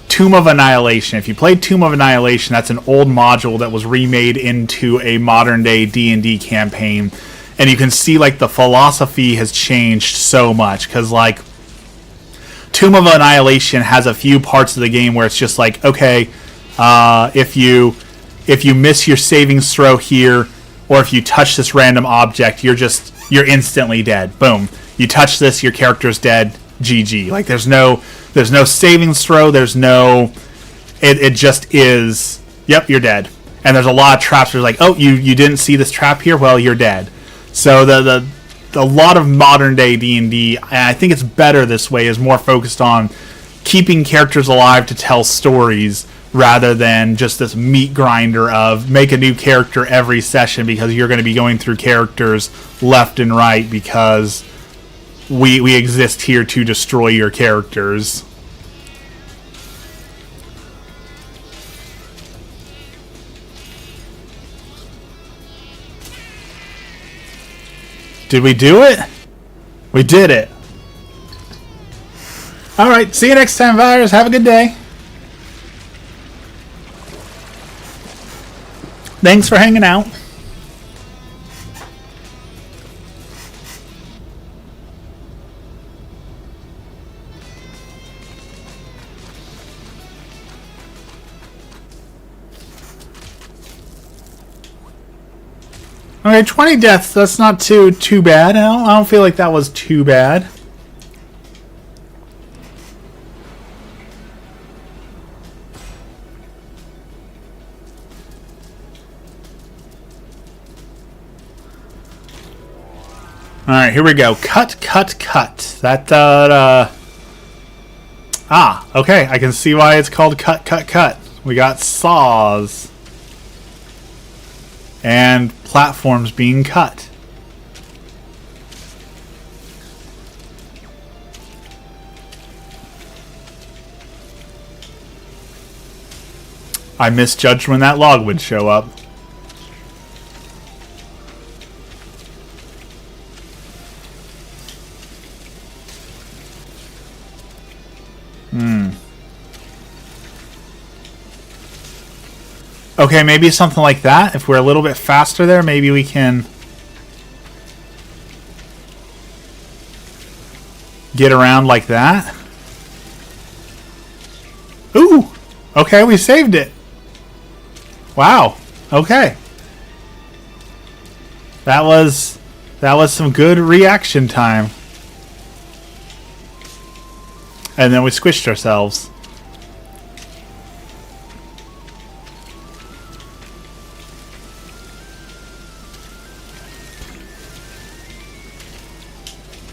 Tomb of Annihilation. If you played Tomb of Annihilation, that's an old module that was remade into a modern day D&D campaign, and you can see like the philosophy has changed so much, because like Tomb of Annihilation has a few parts of the game where it's just like, okay, if you miss your savings throw here, or if you touch this random object, you're instantly dead. Boom. You touch this, your character's dead. GG. Like there's no savings throw, there's no it just is, yep, you're dead. And there's a lot of traps where it's like, oh, you didn't see this trap here, well, you're dead. So the a lot of modern day D&D, and I think it's better this way, is more focused on keeping characters alive to tell stories rather than just this meat grinder of make a new character every session because you're going to be going through characters left and right because we exist here to destroy your characters. Did we do it? We did it. Alright, see you next time, Virus. Have a good day. Thanks for hanging out. Okay, 20 deaths. That's not too bad. I don't feel like that was too bad. Alright, here we go. Cut. That, okay. I can see why it's called cut. We got saws. And platforms being cut. I misjudged when that log would show up. Okay, maybe something like that. If we're a little bit faster there, maybe we can get around like that. Ooh! Okay, we saved it. Wow. Okay. That was some good reaction time. And then we squished ourselves.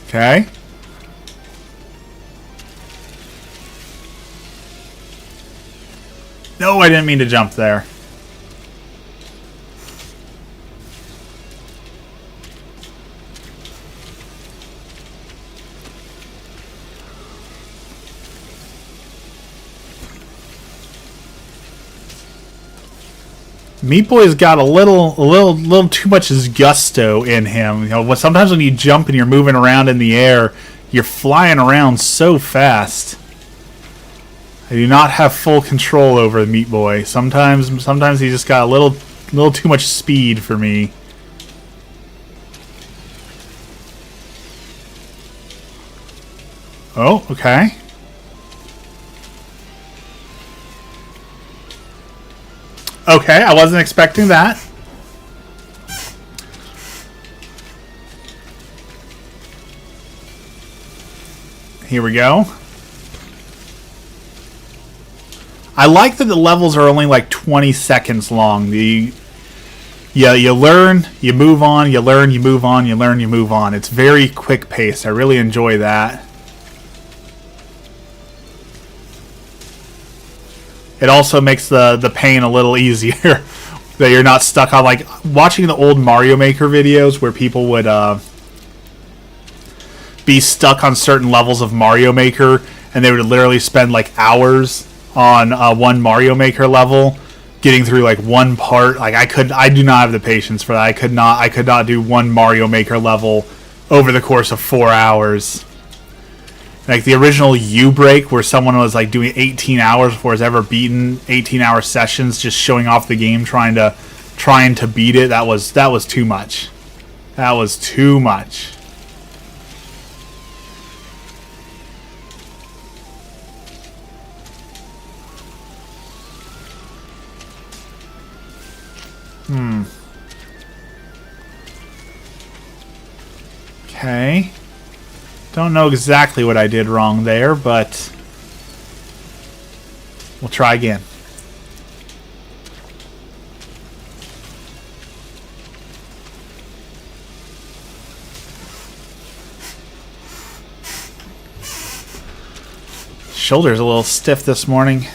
Okay. No, I didn't mean to jump there. Meat Boy's got a little too much gusto in him. You know, sometimes when you jump and you're moving around in the air, you're flying around so fast. I do not have full control over Meat Boy. Sometimes he just got a little too much speed for me. Oh, okay. Okay, I wasn't expecting that. Here we go. I like that the levels are only like 20 seconds long. You learn, you move on, you learn, you move on, you learn, you move on. It's very quick paced. I really enjoy that. It also makes the pain a little easier. That you're not stuck on, like, watching the old Mario Maker videos where people would be stuck on certain levels of Mario Maker, and they would literally spend like hours on one Mario Maker level getting through like one part. Like I do not have the patience for that. I could not do one Mario Maker level over the course of 4 hours. Like the original U-Break, where someone was like doing 18 hours before it's ever beaten, 18-hour sessions, just showing off the game, trying to beat it. That was too much. That was too much. Okay. Don't know exactly what I did wrong there, but we'll try again. Shoulder's a little stiff this morning.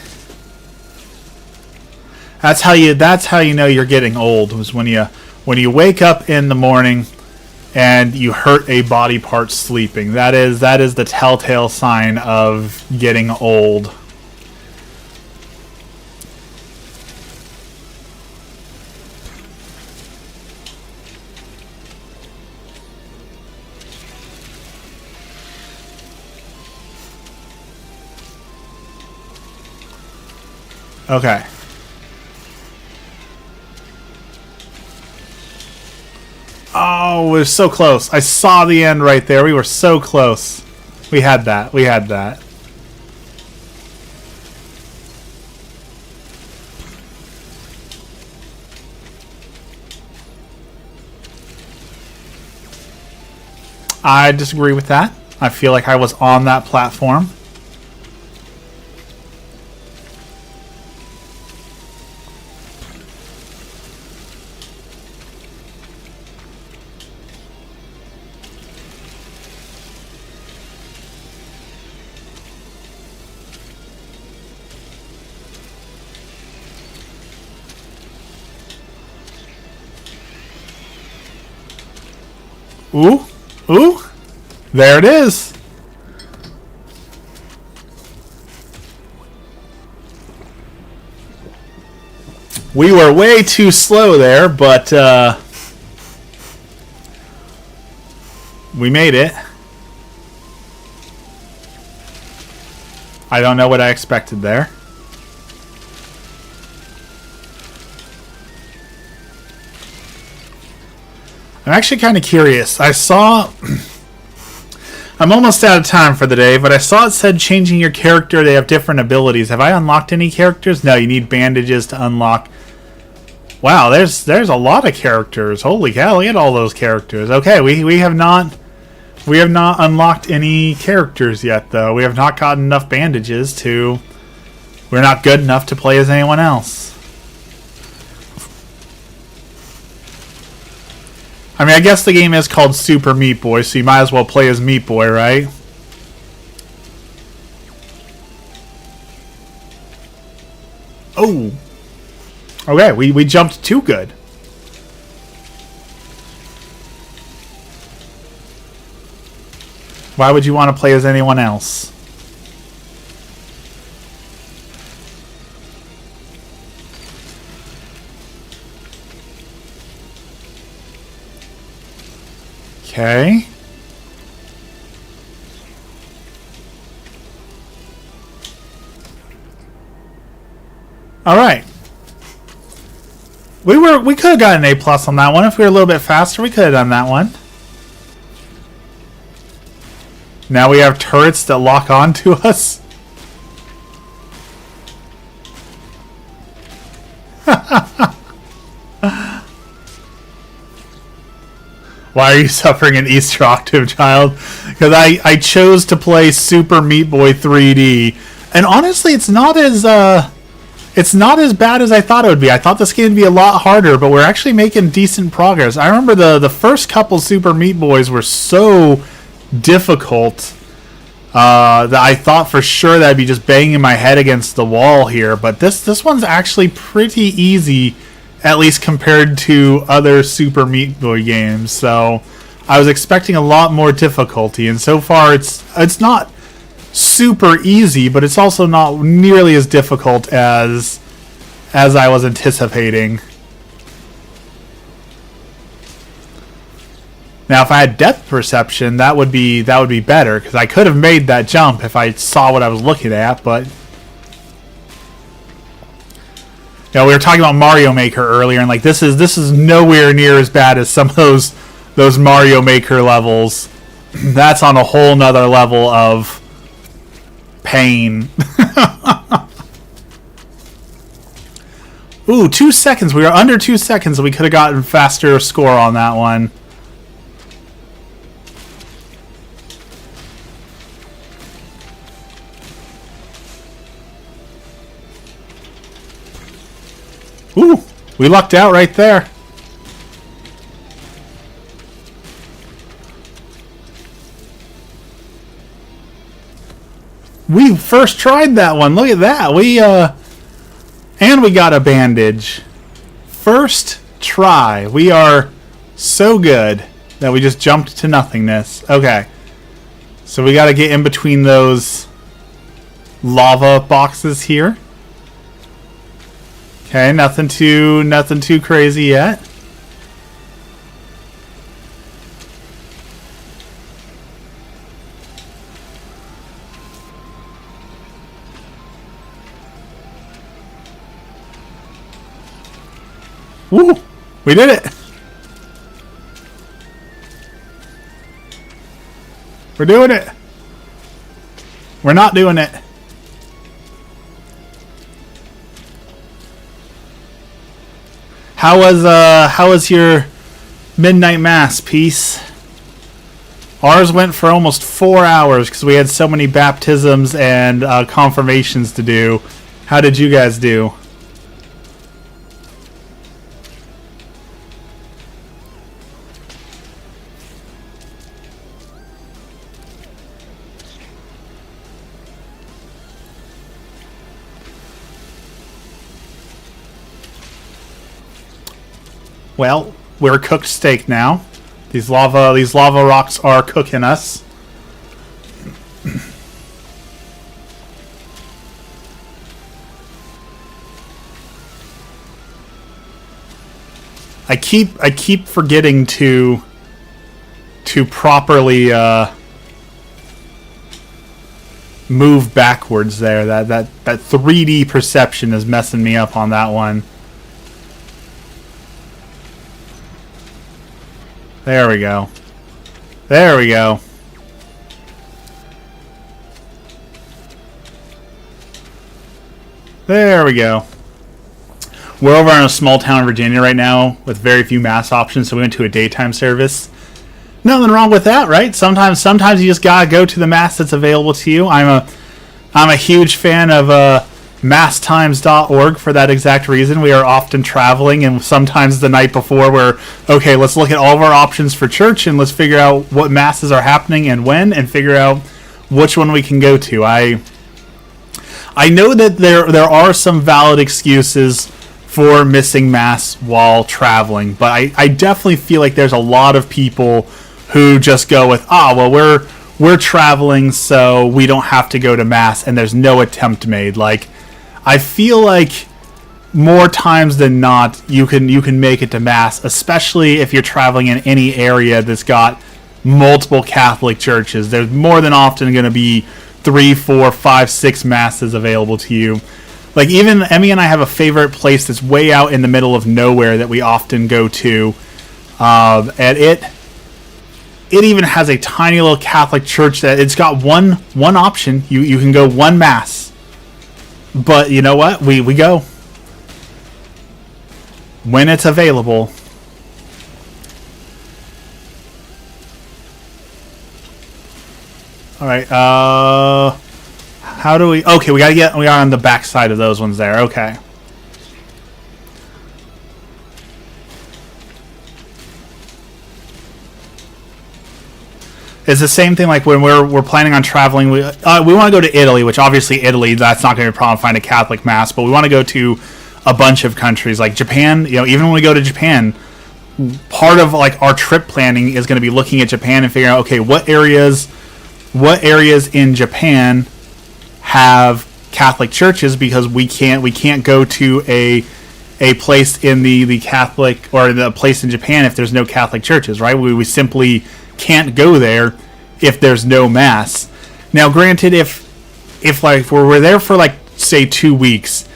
That's how you know you're getting old, was when you wake up in the morning and you hurt a body part sleeping. That is the telltale sign of getting old. Okay. Oh, we're so close. I saw the end right there. We were so close. We had that. We had that. I disagree with that. I feel like I was on that platform. Ooh, ooh, there it is. We were way too slow there, but we made it. I don't know what I expected there. I'm actually kind of curious. I'm almost out of time for the day, but I saw it said changing your character, they have different abilities. Have I unlocked any characters? No, you need bandages to unlock. Wow, there's a lot of characters. Holy cow, look at all those characters. Okay, we have not unlocked any characters yet, though. We have not gotten enough bandages to... We're not good enough to play as anyone else. I mean, I guess the game is called Super Meat Boy, so you might as well play as Meat Boy, right? Oh. Okay, we jumped too good. Why would you want to play as anyone else? Okay. All right. We could have gotten an A+ on that one if we were a little bit faster. We could have done that one. Now we have turrets that lock on to us. Why are you suffering an Easter Octave, child? Because I chose to play Super Meat Boy 3D, and honestly, it's not as It's not as bad as I thought it would be. I thought this game would be a lot harder, but we're actually making decent progress. I remember the first couple Super Meat Boys were so difficult that I thought for sure that I'd be just banging my head against the wall here. But this one's actually pretty easy, at least compared to other Super Meat Boy games. So I was expecting a lot more difficulty, and so far it's not super easy, but it's also not nearly as difficult as I was anticipating. Now, if I had depth perception, that would be better, because I could have made that jump if I saw what I was looking at. But we were talking about Mario Maker earlier, and like this is nowhere near as bad as some of those Mario Maker levels. That's on a whole nother level of pain. Ooh, 2 seconds. We were under 2 seconds, and we could have gotten faster score on that one. Ooh, we lucked out right there. We first tried that one. Look at that. And we got a bandage. First try. We are so good that we just jumped to nothingness. Okay. So we got to get in between those lava boxes here. Okay, nothing too crazy yet. Woo! We did it! We're doing it! We're not doing it. How was your midnight mass, Peace? Ours went for almost 4 hours because we had so many baptisms and confirmations to do. How did you guys do? Well, we're cooked steak now. These lava rocks are cooking us. I keep forgetting to properly move backwards there. That 3D perception is messing me up on that one. There we go. There we go. There we go. We're over in a small town in Virginia right now with very few mass options, so we went to a daytime service. Nothing wrong with that, right? Sometimes you just gotta go to the mass that's available to you. I'm a huge fan of masstimes.org for that exact reason. We are often traveling, and sometimes the night before we're, okay, let's look at all of our options for church and let's figure out what masses are happening and when, and figure out which one we can go to. I know that there are some valid excuses for missing mass while traveling, but I definitely feel like there's a lot of people who just go with, well, we're traveling, so we don't have to go to mass, and there's no attempt made. Like, I feel like more times than not, you can make it to mass, especially if you're traveling in any area that's got multiple Catholic churches. There's more than often going to be 3, 4, 5, 6 masses available to you. Like, even Emmy and I have a favorite place that's way out in the middle of nowhere that we often go to, and it even has a tiny little Catholic church that it's got one option. You can go one mass. But you know what? We go when it's available. All right. How do we... Okay, we are on the back side of those ones there. Okay. It's the same thing like when we're planning on traveling. We want to go to Italy, which obviously Italy, that's not going to be a problem to find a Catholic mass, but we want to go to a bunch of countries like Japan. You know, even when we go to Japan, part of like our trip planning is going to be looking at Japan and figuring out, okay, what areas in Japan have Catholic churches, because we can't go to a place in the Catholic, or the place in Japan if there's no Catholic churches, right? We simply can't go there if there's no mass. Now, granted, if like we're there for like say 2 weeks,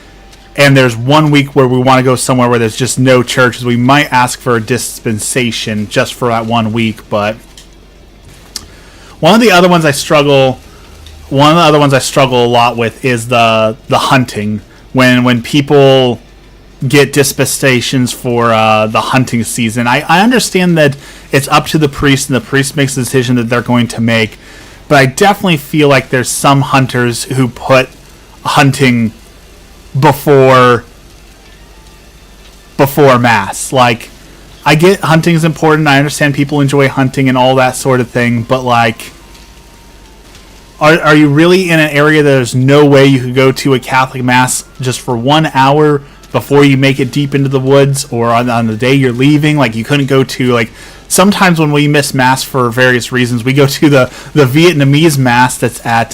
and there's 1 week where we want to go somewhere where there's just no churches, we might ask for a dispensation just for that 1 week. But one of the other ones I struggle a lot with is the hunting. When people get dispensations for the hunting season, I understand that it's up to the priest, and the priest makes the decision that they're going to make. But I definitely feel like there's some hunters who put hunting before mass. Like, I get hunting is important. I understand people enjoy hunting and all that sort of thing, but like, are you really in an area that there's no way you could go to a Catholic mass just for 1 hour before you make it deep into the woods, or on the day you're leaving? Like, you couldn't go to, like, sometimes when we miss mass for various reasons, we go to the Vietnamese mass that's at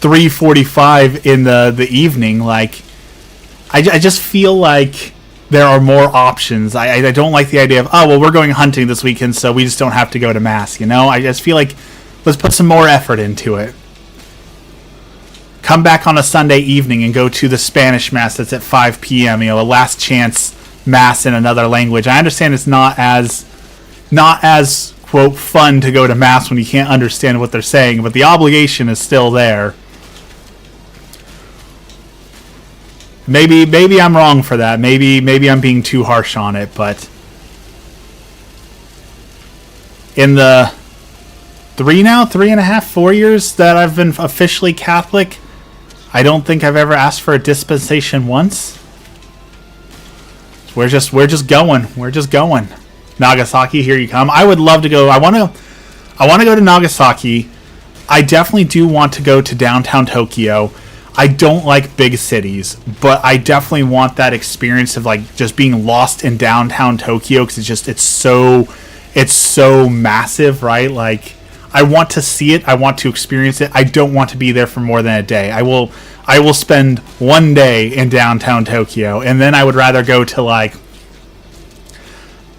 3:45 in the evening. Like, I just feel like there are more options. I don't like the idea of, oh, well, we're going hunting this weekend, so we just don't have to go to mass, you know? I just feel like, let's put some more effort into it. Come back on a Sunday evening and go to the Spanish mass that's at 5 p.m., you know, a last chance mass in another language. I understand it's not as quote fun to go to mass when you can't understand what they're saying, but the obligation is still there. Maybe I'm wrong for that. Maybe I'm being too harsh on it, but in the 3.5, 4 years that I've been officially Catholic, I don't think I've ever asked for a dispensation once. We're just going. We're just going. Nagasaki, here you come. I would love to go. I want to go to Nagasaki. I definitely do want to go to downtown Tokyo. I don't like big cities, but I definitely want that experience of like just being lost in downtown Tokyo, because it's so massive, right? Like, I want to see it. I want to experience it. I don't want to be there for more than a day. I will spend 1 day in downtown Tokyo, and then I would rather go to like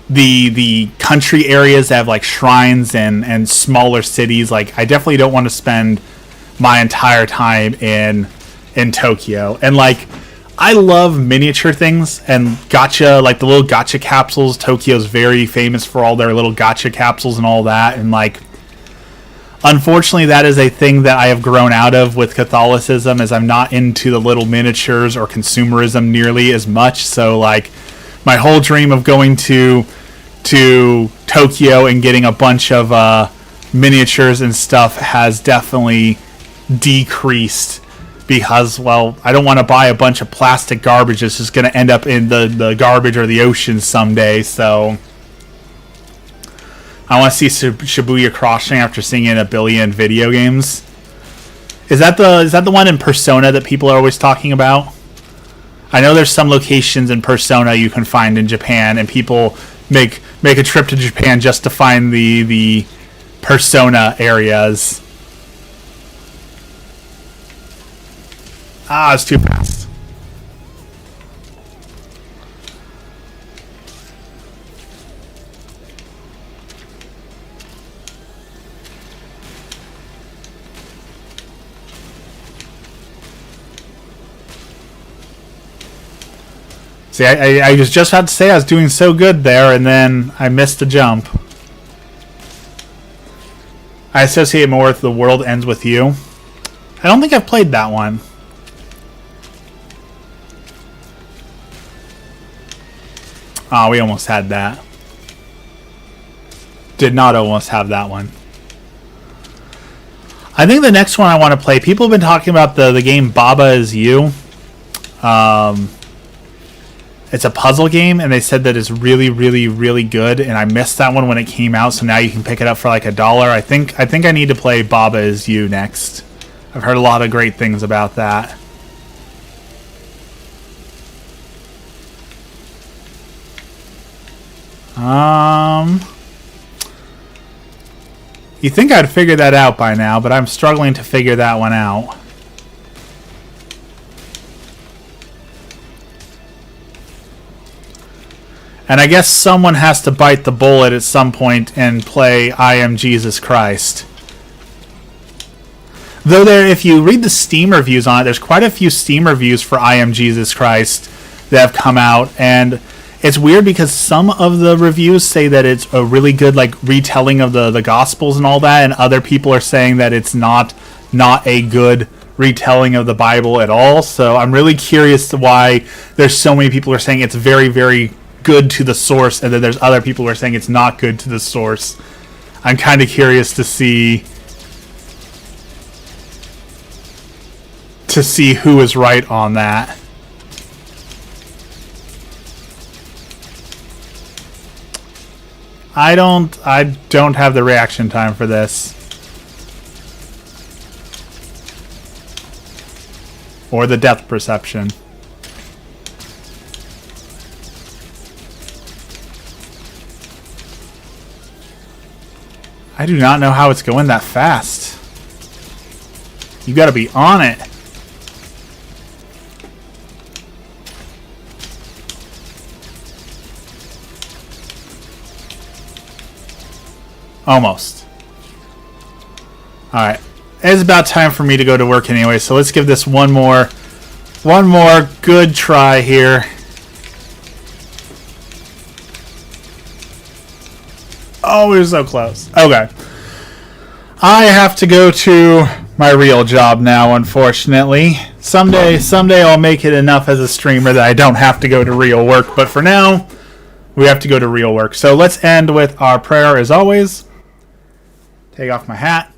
the country areas that have like shrines and smaller cities. Like, I definitely don't want to spend my entire time in Tokyo. And like, I love miniature things and gacha, like the little gacha capsules. Tokyo's very famous for all their little gacha capsules and all that. And like, unfortunately, that is a thing that I have grown out of with Catholicism, as I'm not into the little miniatures or consumerism nearly as much. So like, my whole dream of going to Tokyo and getting a bunch of miniatures and stuff has definitely decreased, because, well, I don't want to buy a bunch of plastic garbage that's just going to end up in the garbage or the ocean someday. So I want to see Shibuya Crossing after seeing it in a billion video games. Is that the one in Persona that people are always talking about? I know there's some locations in Persona you can find in Japan, and people make a trip to Japan just to find the Persona areas. Ah, it's too fast. See, I was just about to say I was doing so good there, and then I missed the jump. I associate more with The World Ends With You. I don't think I've played that one. Oh, we almost had that. Did not almost have that one. I think the next one I want to play, people have been talking about the game Baba Is You. It's a puzzle game, and they said that it's really, really, really good, and I missed that one when it came out, so now you can pick it up for like $1. I think I need to play Baba Is You next. I've heard a lot of great things about that. You think I'd figure that out by now, but I'm struggling to figure that one out. And I guess someone has to bite the bullet at some point and play I Am Jesus Christ. Though if you read the Steam reviews on it, there's quite a few Steam reviews for I Am Jesus Christ that have come out, and it's weird because some of the reviews say that it's a really good like retelling of the Gospels and all that, and other people are saying that it's not a good retelling of the Bible at all. So I'm really curious to why there's so many people who are saying it's very, very good to the source, and then there's other people who are saying it's not good to the source. I'm kind of curious to see who is right on that. I don't have the reaction time for this. Or the depth perception. I do not know how it's going that fast. You gotta be on it. Almost. Alright. It's about time for me to go to work anyway, so let's give this one more good try here. Oh, we were so close. Okay. I have to go to my real job now, unfortunately. Someday I'll make it enough as a streamer that I don't have to go to real work, but for now, we have to go to real work. So let's end with our prayer as always. Take off my hat.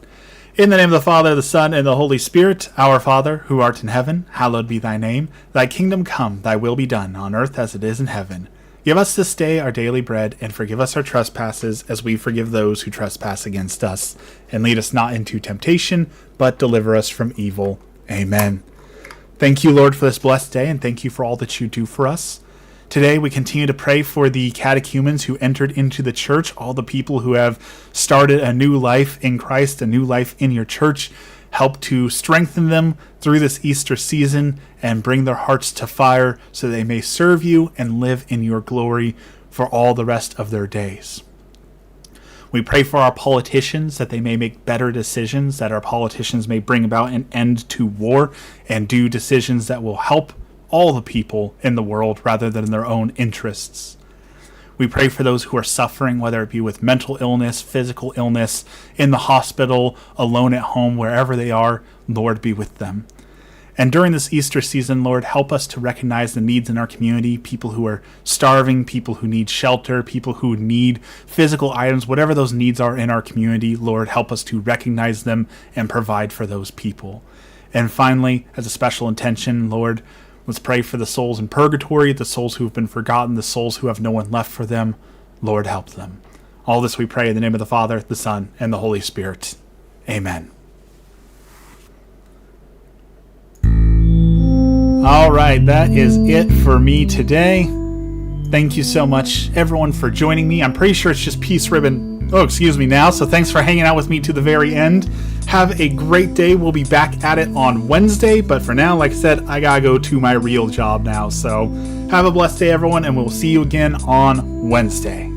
In the name of the Father, the Son, and the Holy Spirit, our Father, who art in heaven, hallowed be thy name. Thy kingdom come, thy will be done, on earth as it is in heaven. Give us this day our daily bread, and forgive us our trespasses, as we forgive those who trespass against us. And lead us not into temptation, but deliver us from evil. Amen. Thank you, Lord, for this blessed day, and thank you for all that you do for us. Today we continue to pray for the catechumens who entered into the church, all the people who have started a new life in Christ, a new life in your church. Help to strengthen them through this Easter season and bring their hearts to fire so they may serve you and live in your glory for all the rest of their days. We pray for our politicians that they may make better decisions, that our politicians may bring about an end to war and do decisions that will help all the people in the world rather than their own interests. We pray for those who are suffering, whether it be with mental illness, physical illness, in the hospital, alone at home, wherever they are. Lord, be with them. And during this Easter season, Lord, help us to recognize the needs in our community, people who are starving, people who need shelter, people who need physical items, whatever those needs are in our community. Lord, help us to recognize them and provide for those people. And finally, as a special intention, Lord, let's pray for the souls in purgatory, the souls who have been forgotten, the souls who have no one left for them. Lord, help them. All this we pray in the name of the Father, the Son, and the Holy Spirit. Amen. All right, that is it for me today. Thank you so much, everyone, for joining me. I'm pretty sure it's just Peace Ribbon. Oh, excuse me now. So thanks for hanging out with me to the very end. Have a great day. We'll be back at it on Wednesday. But for now, like I said, I gotta go to my real job now. So have a blessed day, everyone, and we'll see you again on Wednesday.